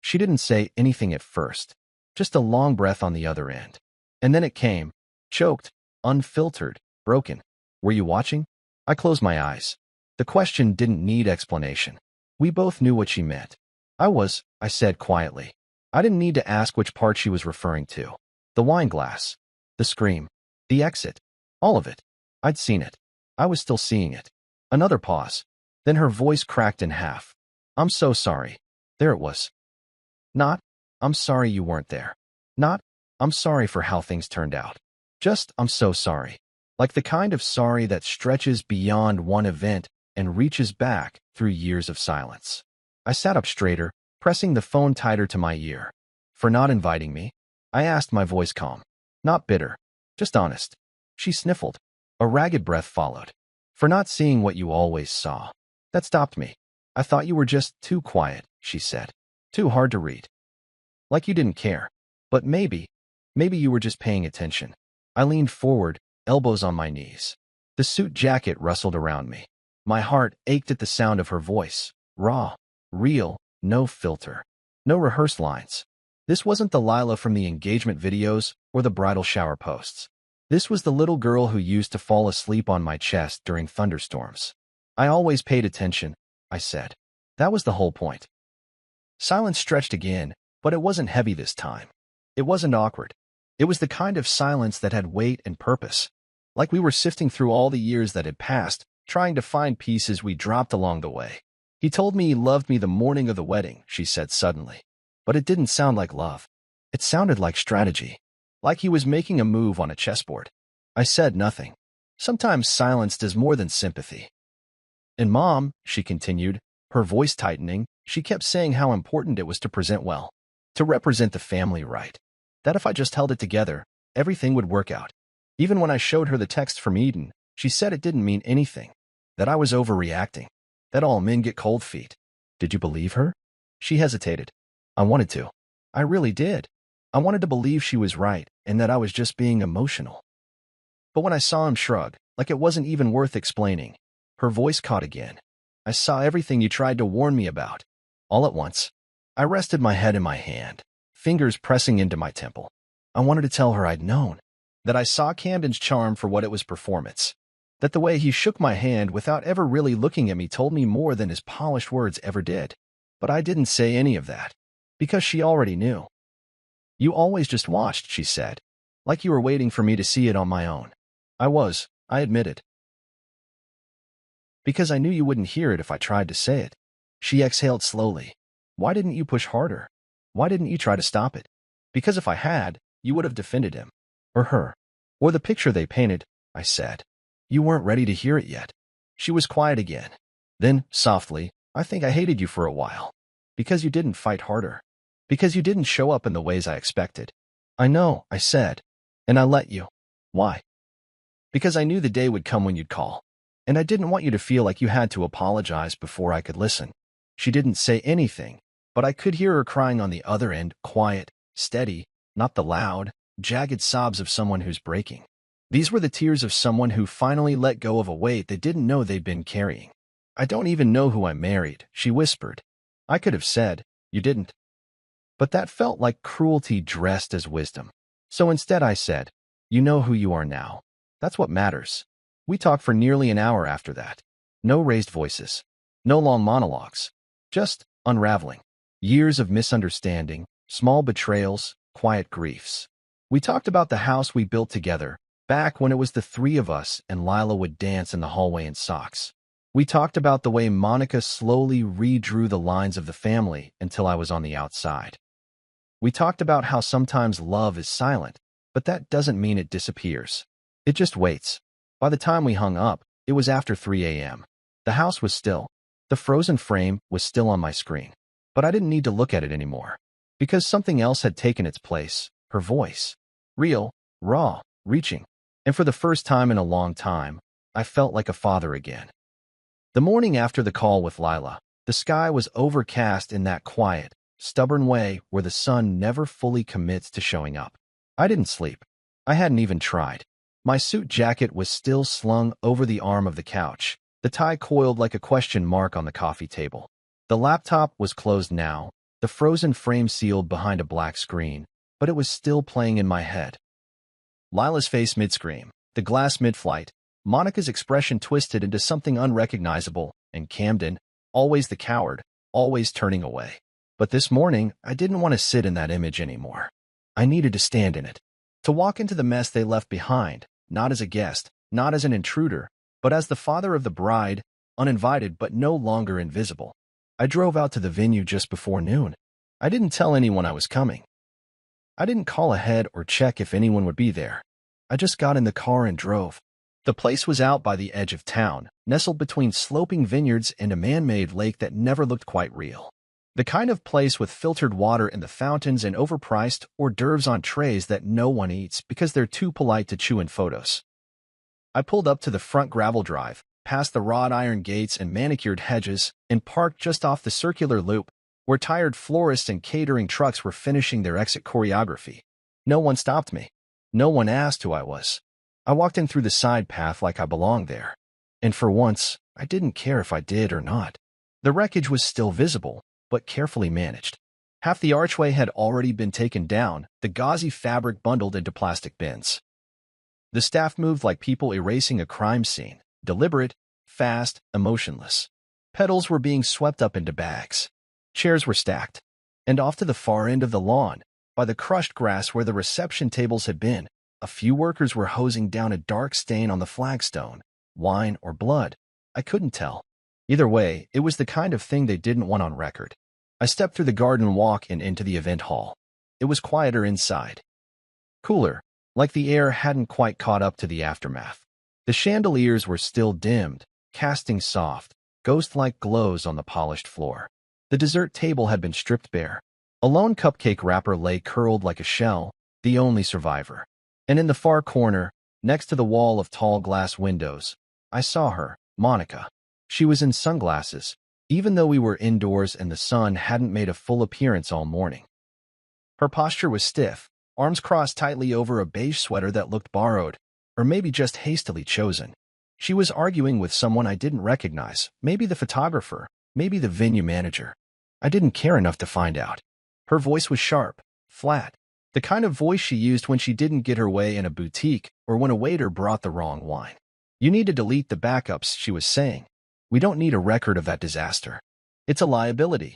She didn't say anything at first. Just a long breath on the other end. And then it came, choked, unfiltered, broken. Were you watching? I closed my eyes. The question didn't need explanation. We both knew what she meant. I said quietly. I didn't need to ask which part she was referring to. The wine glass. The scream. The exit. All of it. I'd seen it. I was still seeing it. Another pause. Then her voice cracked in half. I'm so sorry. There it was. Not, I'm sorry you weren't there. Not, I'm sorry for how things turned out. Just, I'm so sorry. Like the kind of sorry that stretches beyond one event and reaches back through years of silence. I sat up straighter, pressing the phone tighter to my ear. For not inviting me? I asked, my voice calm. Not bitter. Just honest. She sniffled. A ragged breath followed. For not seeing what you always saw. That stopped me. I thought you were just too quiet, she said. Too hard to read. Like you didn't care. But maybe you were just paying attention. I leaned forward, elbows on my knees. The suit jacket rustled around me. My heart ached at the sound of her voice. Raw, real, no filter. No rehearsed lines. This wasn't the Lila from the engagement videos or the bridal shower posts. This was the little girl who used to fall asleep on my chest during thunderstorms. I always paid attention, I said. That was the whole point. Silence stretched again, but it wasn't heavy this time. It wasn't awkward. It was the kind of silence that had weight and purpose. Like we were sifting through all the years that had passed, trying to find pieces we dropped along the way. He told me he loved me the morning of the wedding, she said suddenly. But it didn't sound like love. It sounded like strategy. Like he was making a move on a chessboard. I said nothing. Sometimes silence does more than sympathy. And Mom, she continued, her voice tightening, she kept saying how important it was to present well. To represent the family right. That if I just held it together, everything would work out. Even when I showed her the text from Eden, she said it didn't mean anything. That I was overreacting. That all men get cold feet. Did you believe her? She hesitated. I wanted to. I really did. I wanted to believe she was right and that I was just being emotional. But when I saw him shrug, like it wasn't even worth explaining, her voice caught again. I saw everything you tried to warn me about. All at once. I rested my head in my hand, fingers pressing into my temple. I wanted to tell her I'd known. That I saw Camden's charm for what it was, performance. That the way he shook my hand without ever really looking at me told me more than his polished words ever did. But I didn't say any of that. Because she already knew. You always just watched, she said. Like you were waiting for me to see it on my own. I was, I admitted. Because I knew you wouldn't hear it if I tried to say it. She exhaled slowly. Why didn't you push harder? Why didn't you try to stop it? Because if I had, you would have defended him. Or her. Or the picture they painted, I said. You weren't ready to hear it yet. She was quiet again. Then, softly, I think I hated you for a while. Because you didn't fight harder. Because you didn't show up in the ways I expected. I know, I said. And I let you. Why? Because I knew the day would come when you'd call. And I didn't want you to feel like you had to apologize before I could listen. She didn't say anything, but I could hear her crying on the other end, quiet, steady, not the loud, jagged sobs of someone who's breaking. These were the tears of someone who finally let go of a weight they didn't know they'd been carrying. I don't even know who I married, she whispered. I could have said, you didn't. But that felt like cruelty dressed as wisdom. So instead I said, you know who you are now. That's what matters. We talked for nearly an hour after that. No raised voices. No long monologues. Just unraveling. Years of misunderstanding, small betrayals, quiet griefs. We talked about the house we built together, back when it was the three of us and Lila would dance in the hallway in socks. We talked about the way Monica slowly redrew the lines of the family until I was on the outside. We talked about how sometimes love is silent, but that doesn't mean it disappears. It just waits. By the time we hung up, it was after 3 a.m. The house was still. The frozen frame was still on my screen. But I didn't need to look at it anymore. Because something else had taken its place, her voice. Real, raw, reaching. And for the first time in a long time, I felt like a father again. The morning after the call with Lila, the sky was overcast in that quiet, stubborn way where the sun never fully commits to showing up. I didn't sleep. I hadn't even tried. My suit jacket was still slung over the arm of the couch, the tie coiled like a question mark on the coffee table. The laptop was closed now, the frozen frame sealed behind a black screen, but it was still playing in my head. Lila's face mid-scream, the glass mid-flight, Monica's expression twisted into something unrecognizable, and Camden, always the coward, always turning away. But this morning, I didn't want to sit in that image anymore. I needed to stand in it. To walk into the mess they left behind, not as a guest, not as an intruder, but as the father of the bride, uninvited but no longer invisible. I drove out to the venue just before noon. I didn't tell anyone I was coming. I didn't call ahead or check if anyone would be there. I just got in the car and drove. The place was out by the edge of town, nestled between sloping vineyards and a man-made lake that never looked quite real. The kind of place with filtered water in the fountains and overpriced hors d'oeuvres on trays that no one eats because they're too polite to chew in photos. I pulled up to the front gravel drive, past the wrought iron gates and manicured hedges, and parked just off the circular loop, where tired florists and catering trucks were finishing their exit choreography. No one stopped me. No one asked who I was. I walked in through the side path like I belonged there. And for once, I didn't care if I did or not. The wreckage was still visible, but carefully managed. Half the archway had already been taken down, the gauzy fabric bundled into plastic bins. The staff moved like people erasing a crime scene, deliberate, fast, emotionless. Petals were being swept up into bags. Chairs were stacked. And off to the far end of the lawn, by the crushed grass where the reception tables had been, a few workers were hosing down a dark stain on the flagstone, wine or blood. I couldn't tell. Either way, it was the kind of thing they didn't want on record. I stepped through the garden walk and into the event hall. It was quieter inside. Cooler, like the air hadn't quite caught up to the aftermath. The chandeliers were still dimmed, casting soft, ghost-like glows on the polished floor. The dessert table had been stripped bare. A lone cupcake wrapper lay curled like a shell, the only survivor. And in the far corner, next to the wall of tall glass windows, I saw her, Monica. She was in sunglasses, even though we were indoors and the sun hadn't made a full appearance all morning. Her posture was stiff, arms crossed tightly over a beige sweater that looked borrowed, or maybe just hastily chosen. She was arguing with someone I didn't recognize, maybe the photographer, maybe the venue manager. I didn't care enough to find out. Her voice was sharp, flat, the kind of voice she used when she didn't get her way in a boutique or when a waiter brought the wrong wine. You need to delete the backups, she was saying. We don't need a record of that disaster. It's a liability.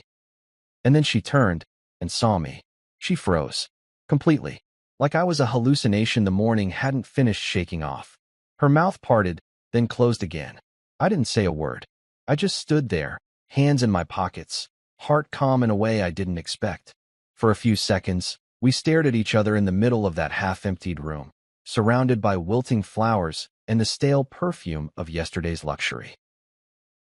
And then she turned and saw me. She froze. Completely. Like I was a hallucination the morning hadn't finished shaking off. Her mouth parted, then closed again. I didn't say a word. I just stood there, hands in my pockets, heart calm in a way I didn't expect. For a few seconds, we stared at each other in the middle of that half-emptied room. surrounded by wilting flowers and the stale perfume of yesterday's luxury.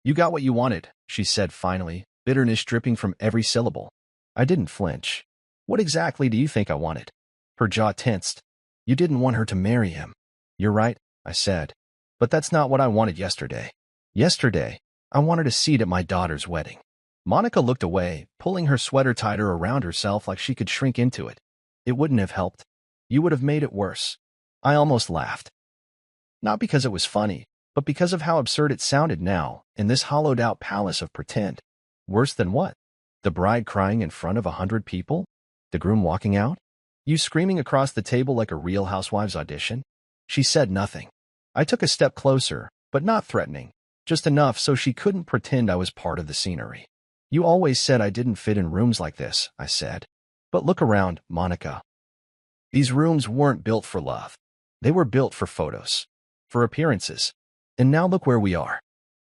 "You got what you wanted," she said finally, bitterness dripping from every syllable. I didn't flinch. "What exactly do you think I wanted?" Her jaw tensed. "You didn't want her to marry him." "You're right," I said. "But that's not what I wanted yesterday. Yesterday, I wanted a seat at my daughter's wedding." Monica looked away, pulling her sweater tighter around herself like she could shrink into it. "It wouldn't have helped. You would have made it worse." I almost laughed. Not because it was funny, but because of how absurd it sounded now, in this hollowed-out palace of pretend. Worse than what? The bride crying in front of 100 people? The groom walking out? You screaming across the table like a Real Housewives audition? She said nothing. I took a step closer, but not threatening, just enough so she couldn't pretend I was part of the scenery. "You always said I didn't fit in rooms like this," I said. "But look around, Monica. These rooms weren't built for love. They were built for photos, for appearances. And now look where we are."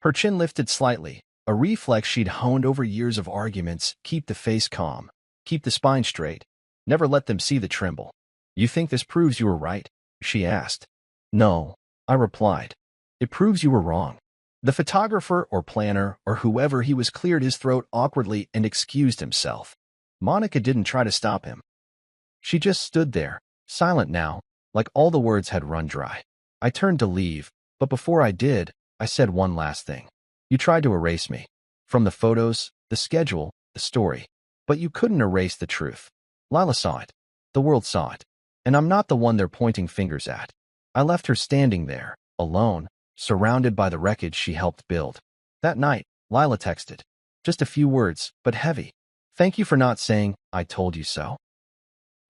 Her chin lifted slightly, a reflex she'd honed over years of arguments. Keep the face calm, keep the spine straight, never let them see the tremble. "You think this proves you were right?" she asked. "No," I replied. "It proves you were wrong." The photographer or planner or whoever he was cleared his throat awkwardly and excused himself. Monica didn't try to stop him. She just stood there, silent now, like all the words had run dry. I turned to leave, but before I did, I said one last thing. "You tried to erase me. From the photos, the schedule, the story. But you couldn't erase the truth. Lila saw it. The world saw it. And I'm not the one they're pointing fingers at." I left her standing there, alone, surrounded by the wreckage she helped build. That night, Lila texted. Just a few words, but heavy. "Thank you for not saying, 'I told you so.'"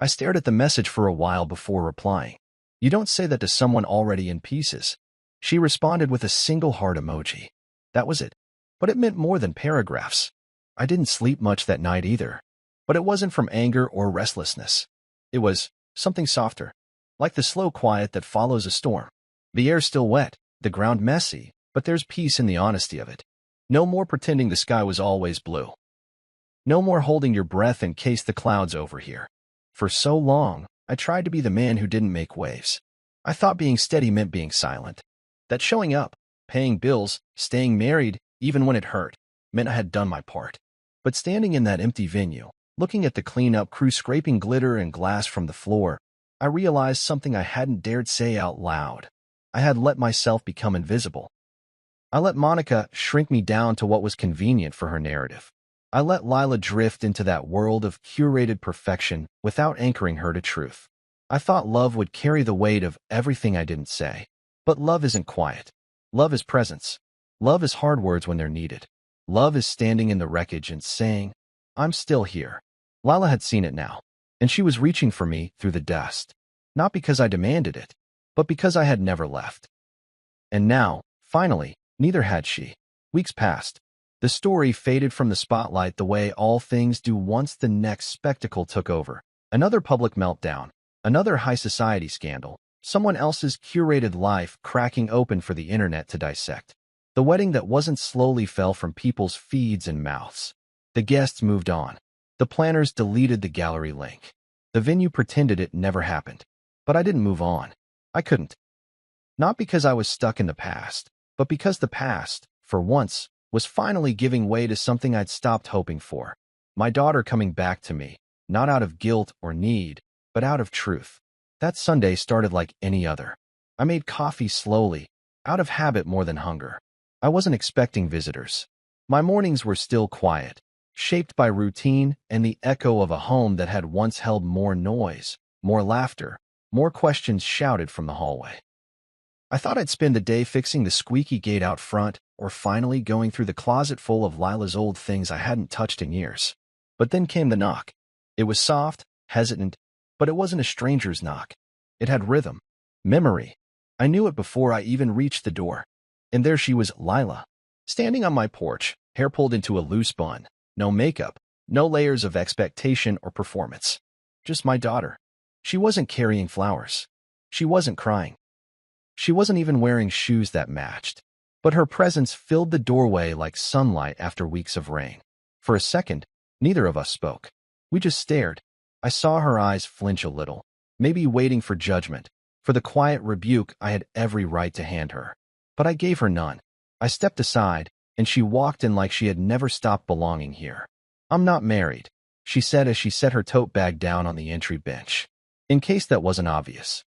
I stared at the message for a while before replying. "You don't say that to someone already in pieces." She responded with a single heart emoji. That was it. But it meant more than paragraphs. I didn't sleep much that night either. But it wasn't from anger or restlessness. It was something softer, like the slow quiet that follows a storm. The air's still wet, the ground messy, but there's peace in the honesty of it. No more pretending the sky was always blue. No more holding your breath in case the clouds overhear. For so long, I tried to be the man who didn't make waves. I thought being steady meant being silent. That showing up, paying bills, staying married, even when it hurt, meant I had done my part. But standing in that empty venue, looking at the cleanup crew scraping glitter and glass from the floor, I realized something I hadn't dared say out loud. I had let myself become invisible. I let Monica shrink me down to what was convenient for her narrative. I let Lila drift into that world of curated perfection without anchoring her to truth. I thought love would carry the weight of everything I didn't say. But love isn't quiet. Love is presence. Love is hard words when they're needed. Love is standing in the wreckage and saying, "I'm still here." Lila had seen it now, and she was reaching for me through the dust. Not because I demanded it, but because I had never left. And now, finally, neither had she. Weeks passed. The story faded from the spotlight the way all things do once the next spectacle took over. Another public meltdown, another high society scandal, someone else's curated life cracking open for the internet to dissect. The wedding that wasn't slowly fell from people's feeds and mouths. The guests moved on. The planners deleted the gallery link. The venue pretended it never happened. But I didn't move on. I couldn't. Not because I was stuck in the past, but because the past, for once, was finally giving way to something I'd stopped hoping for. My daughter coming back to me, not out of guilt or need, but out of truth. That Sunday started like any other. I made coffee slowly, out of habit more than hunger. I wasn't expecting visitors. My mornings were still quiet, shaped by routine and the echo of a home that had once held more noise, more laughter, more questions shouted from the hallway. I thought I'd spend the day fixing the squeaky gate out front, or finally going through the closet full of Lila's old things I hadn't touched in years. But then came the knock. It was soft, hesitant, but it wasn't a stranger's knock. It had rhythm, memory. I knew it before I even reached the door. And there she was, Lila, standing on my porch, hair pulled into a loose bun, no makeup, no layers of expectation or performance. Just my daughter. She wasn't carrying flowers. She wasn't crying. She wasn't even wearing shoes that matched. But her presence filled the doorway like sunlight after weeks of rain. For a second, neither of us spoke. We just stared. I saw her eyes flinch a little, maybe waiting for judgment, For the quiet rebuke I had every right to hand her. But I gave her none. I stepped aside, and she walked in like she had never stopped belonging here. "I'm not married," she said as she set her tote bag down on the entry bench. In case that wasn't obvious.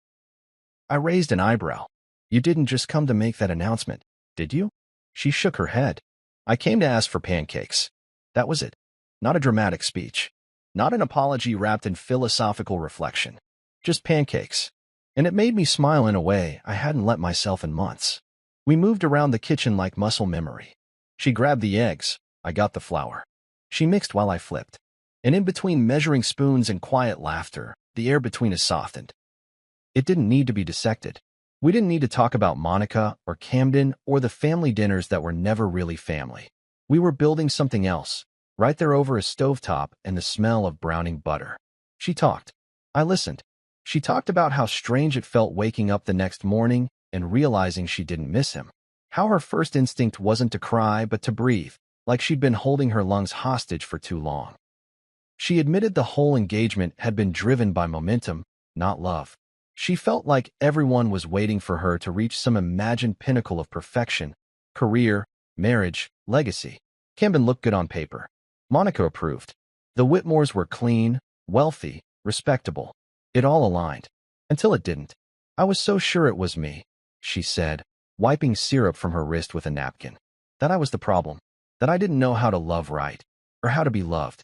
I raised an eyebrow. "You didn't just come to make that announcement, did you?" She shook her head. "I came to ask for pancakes. That was it. Not a dramatic speech. Not an apology wrapped in philosophical reflection. Just pancakes." And it made me smile in a way I hadn't let myself in months. We moved around the kitchen like muscle memory. She grabbed the eggs. I got the flour. She mixed while I flipped. And in between measuring spoons and quiet laughter, the air between us softened. It didn't need to be dissected. We didn't need to talk about Monica or Camden or the family dinners that were never really family. We were building something else, right there over a stovetop and the smell of browning butter. She talked. I listened. She talked about how strange it felt waking up the next morning and realizing she didn't miss him. How her first instinct wasn't to cry but to breathe, like she'd been holding her lungs hostage for too long. She admitted the whole engagement had been driven by momentum, not love. She felt like everyone was waiting for her to reach some imagined pinnacle of perfection: career, marriage, legacy. Camden looked good on paper. Monica approved. The Whitmores were clean, wealthy, respectable. It all aligned. Until it didn't. "I was so sure it was me," she said, wiping syrup from her wrist with a napkin. "That I was the problem. That I didn't know how to love right, or how to be loved."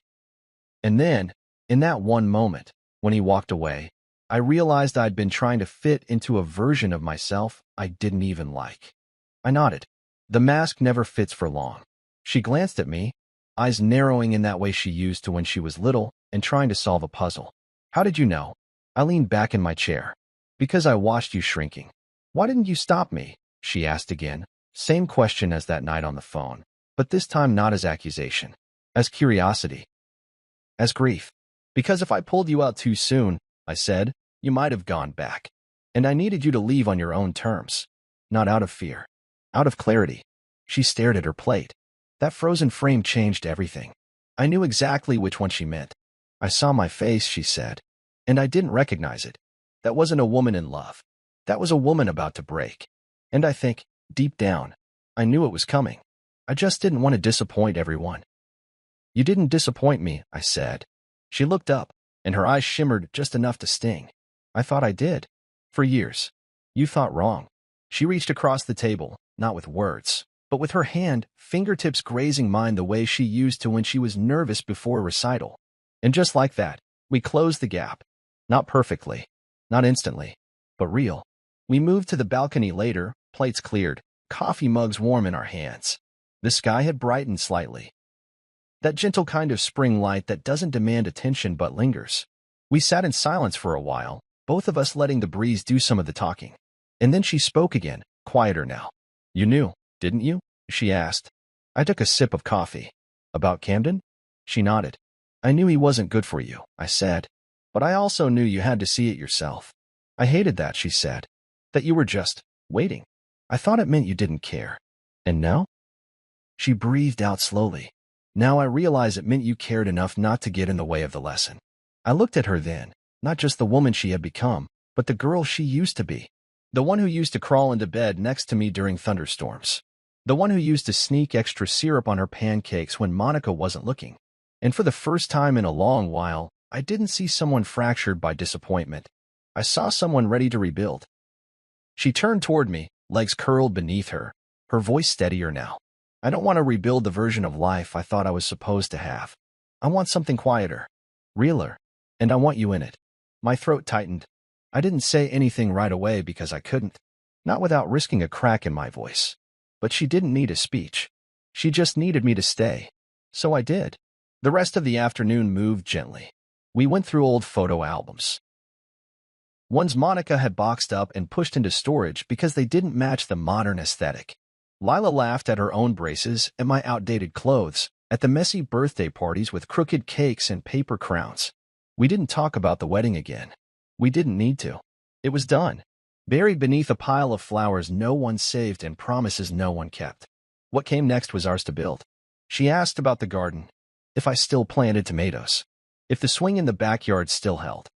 And then, in that one moment, when he walked away, I realized I'd been trying to fit into a version of myself I didn't even like. I nodded. The mask never fits for long. She glanced at me, eyes narrowing in that way she used to when she was little and trying to solve a puzzle. "How did you know?" I leaned back in my chair. "Because I watched you shrinking." "Why didn't you stop me?" she asked again. Same question as that night on the phone, but this time not as accusation, as curiosity, as grief. "Because if I pulled you out too soon," I said, "you might have gone back. And I needed you to leave on your own terms. Not out of fear. Out of clarity." She stared at her plate. That frozen frame changed everything. I knew exactly which one she meant. "I saw my face," she said, "and I didn't recognize it. That wasn't a woman in love. That was a woman about to break. And I think, deep down, I knew it was coming. I just didn't want to disappoint everyone." "You didn't disappoint me," I said. She looked up, and her eyes shimmered just enough to sting. "I thought I did. For years. You thought wrong." She reached across the table, not with words, but with her hand, fingertips grazing mine the way she used to when she was nervous before a recital. And just like that, we closed the gap. Not perfectly, not instantly, but real. We moved to the balcony later, plates cleared, coffee mugs warm in our hands. The sky had brightened slightly. That gentle kind of spring light that doesn't demand attention but lingers. We sat in silence for a while, both of us letting the breeze do some of the talking. And then she spoke again, quieter now. "You knew, didn't you?" she asked. I took a sip of coffee. "About Camden?" She nodded. "I knew he wasn't good for you," I said. "But I also knew you had to see it yourself." "I hated that," she said. "That you were just waiting. I thought it meant you didn't care." "And now?" She breathed out slowly. "Now I realize it meant you cared enough not to get in the way of the lesson." I looked at her then, not just the woman she had become, but the girl she used to be. The one who used to crawl into bed next to me during thunderstorms. The one who used to sneak extra syrup on her pancakes when Monica wasn't looking. And for the first time in a long while, I didn't see someone fractured by disappointment. I saw someone ready to rebuild. She turned toward me, legs curled beneath her, her voice steadier now. "I don't want to rebuild the version of life I thought I was supposed to have. I want something quieter, realer, and I want you in it." My throat tightened. I didn't say anything right away because I couldn't, not without risking a crack in my voice. But she didn't need a speech. She just needed me to stay. So I did. The rest of the afternoon moved gently. We went through old photo albums. Ones Monica had boxed up and pushed into storage because they didn't match the modern aesthetic. Lila laughed at her own braces, at my outdated clothes, at the messy birthday parties with crooked cakes and paper crowns. We didn't talk about the wedding again. We didn't need to. It was done. Buried beneath a pile of flowers no one saved and promises no one kept. What came next was ours to build. She asked about the garden, if I still planted tomatoes, if the swing in the backyard still held.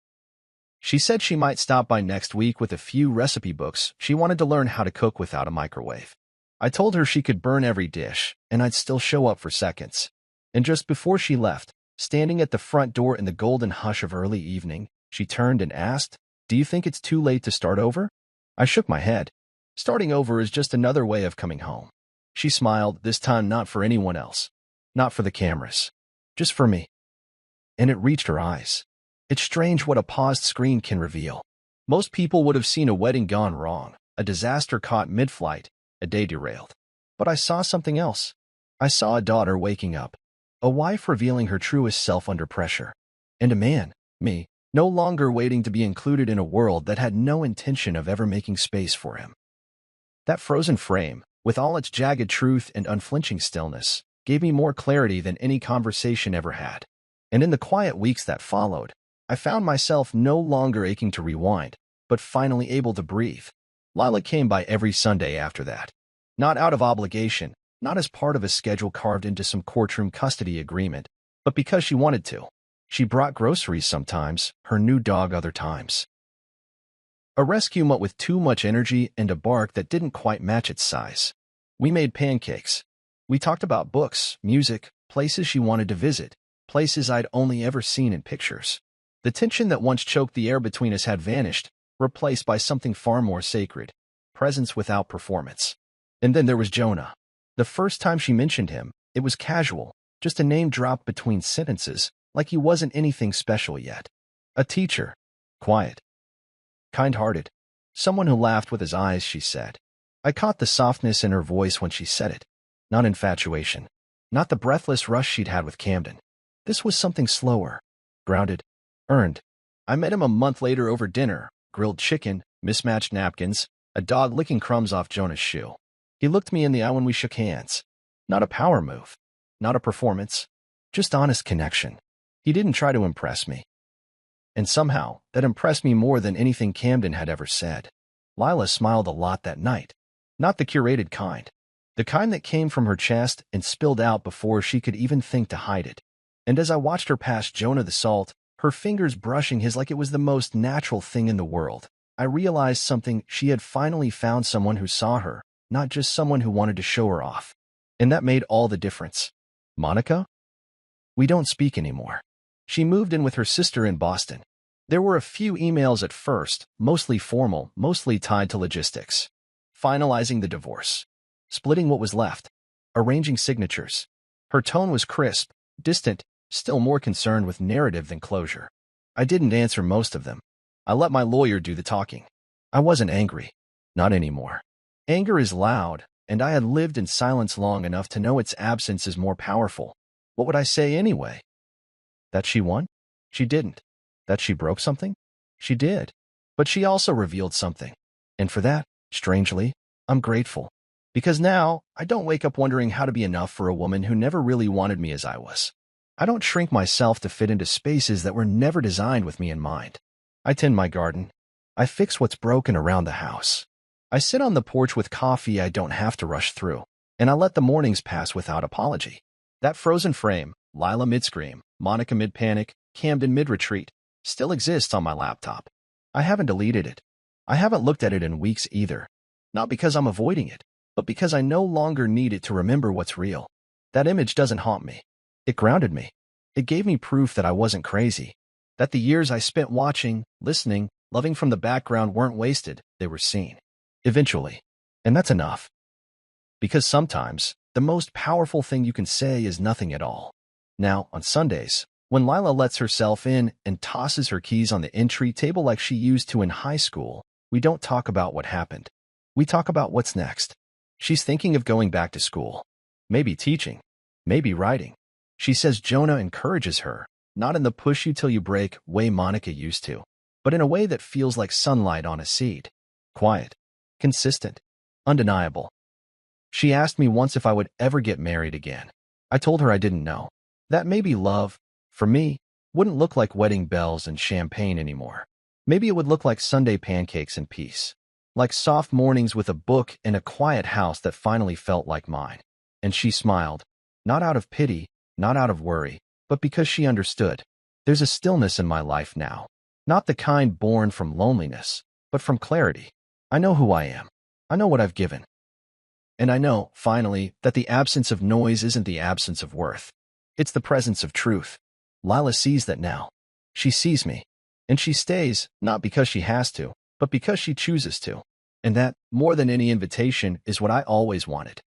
She said she might stop by next week with a few recipe books. She wanted to learn how to cook without a microwave. I told her she could burn every dish, and I'd still show up for seconds. And just before she left, standing at the front door in the golden hush of early evening, she turned and asked, "Do you think it's too late to start over?" I shook my head. Starting over is just another way of coming home. She smiled, this time not for anyone else. Not for the cameras. Just for me. And it reached her eyes. It's strange what a paused screen can reveal. Most people would have seen a wedding gone wrong, a disaster caught mid-flight, a day derailed. But I saw something else. I saw a daughter waking up, a wife revealing her truest self under pressure, and a man, me, no longer waiting to be included in a world that had no intention of ever making space for him. That frozen frame, with all its jagged truth and unflinching stillness, gave me more clarity than any conversation ever had. And in the quiet weeks that followed, I found myself no longer aching to rewind, but finally able to breathe. Lila came by every Sunday after that. Not out of obligation, not as part of a schedule carved into some courtroom custody agreement, but because she wanted to. She brought groceries sometimes, her new dog other times. A rescue mutt with too much energy and a bark that didn't quite match its size. We made pancakes. We talked about books, music, places she wanted to visit, places I'd only ever seen in pictures. The tension that once choked the air between us had vanished, replaced by something far more sacred, presence without performance. And then there was Jonah. The first time she mentioned him, it was casual, just a name dropped between sentences, like he wasn't anything special yet. A teacher. Quiet. Kind-hearted. Someone who laughed with his eyes, she said. I caught the softness in her voice when she said it. Not infatuation. Not the breathless rush she'd had with Camden. This was something slower. Grounded. Earned. I met him a month later over dinner, grilled chicken, mismatched napkins, a dog licking crumbs off Jonah's shoe. He looked me in the eye when we shook hands. Not a power move. Not a performance. Just honest connection. He didn't try to impress me. And somehow, that impressed me more than anything Camden had ever said. Lila smiled a lot that night. Not the curated kind. The kind that came from her chest and spilled out before she could even think to hide it. And as I watched her pass Jonah the salt, her fingers brushing his like it was the most natural thing in the world, I realized something. She had finally found someone who saw her, not just someone who wanted to show her off. And that made all the difference. Monica? We don't speak anymore. She moved in with her sister in Boston. There were a few emails at first, mostly formal, mostly tied to logistics. Finalizing the divorce. Splitting what was left. Arranging signatures. Her tone was crisp, distant, still more concerned with narrative than closure. I didn't answer most of them. I let my lawyer do the talking. I wasn't angry. Not anymore. Anger is loud, and I had lived in silence long enough to know its absence is more powerful. What would I say anyway? That she won? She didn't. That she broke something? She did. But she also revealed something. And for that, strangely, I'm grateful. Because now, I don't wake up wondering how to be enough for a woman who never really wanted me as I was. I don't shrink myself to fit into spaces that were never designed with me in mind. I tend my garden. I fix what's broken around the house. I sit on the porch with coffee I don't have to rush through, and I let the mornings pass without apology. That frozen frame, Lila mid-scream, Monica mid-panic, Camden mid-retreat, still exists on my laptop. I haven't deleted it. I haven't looked at it in weeks either. Not because I'm avoiding it, but because I no longer need it to remember what's real. That image doesn't haunt me. It grounded me. It gave me proof that I wasn't crazy, that the years I spent watching, listening, loving from the background weren't wasted, they were seen. Eventually. And that's enough. Because sometimes, the most powerful thing you can say is nothing at all. Now, on Sundays, when Lila lets herself in and tosses her keys on the entry table like she used to in high school, we don't talk about what happened. We talk about what's next. She's thinking of going back to school. Maybe teaching. Maybe writing. She says Jonah encourages her, not in the push-you-till-you-break way Monica used to, but in a way that feels like sunlight on a seed. Quiet. Consistent. Undeniable. She asked me once if I would ever get married again. I told her I didn't know. That maybe love, for me, wouldn't look like wedding bells and champagne anymore. Maybe it would look like Sunday pancakes and peace. Like soft mornings with a book in a quiet house that finally felt like mine. And she smiled. Not out of pity, not out of worry, but because she understood. There's a stillness in my life now. Not the kind born from loneliness, but from clarity. I know who I am. I know what I've given. And I know, finally, that the absence of noise isn't the absence of worth. It's the presence of truth. Lila sees that now. She sees me. And she stays, not because she has to, but because she chooses to. And that, more than any invitation, is what I always wanted.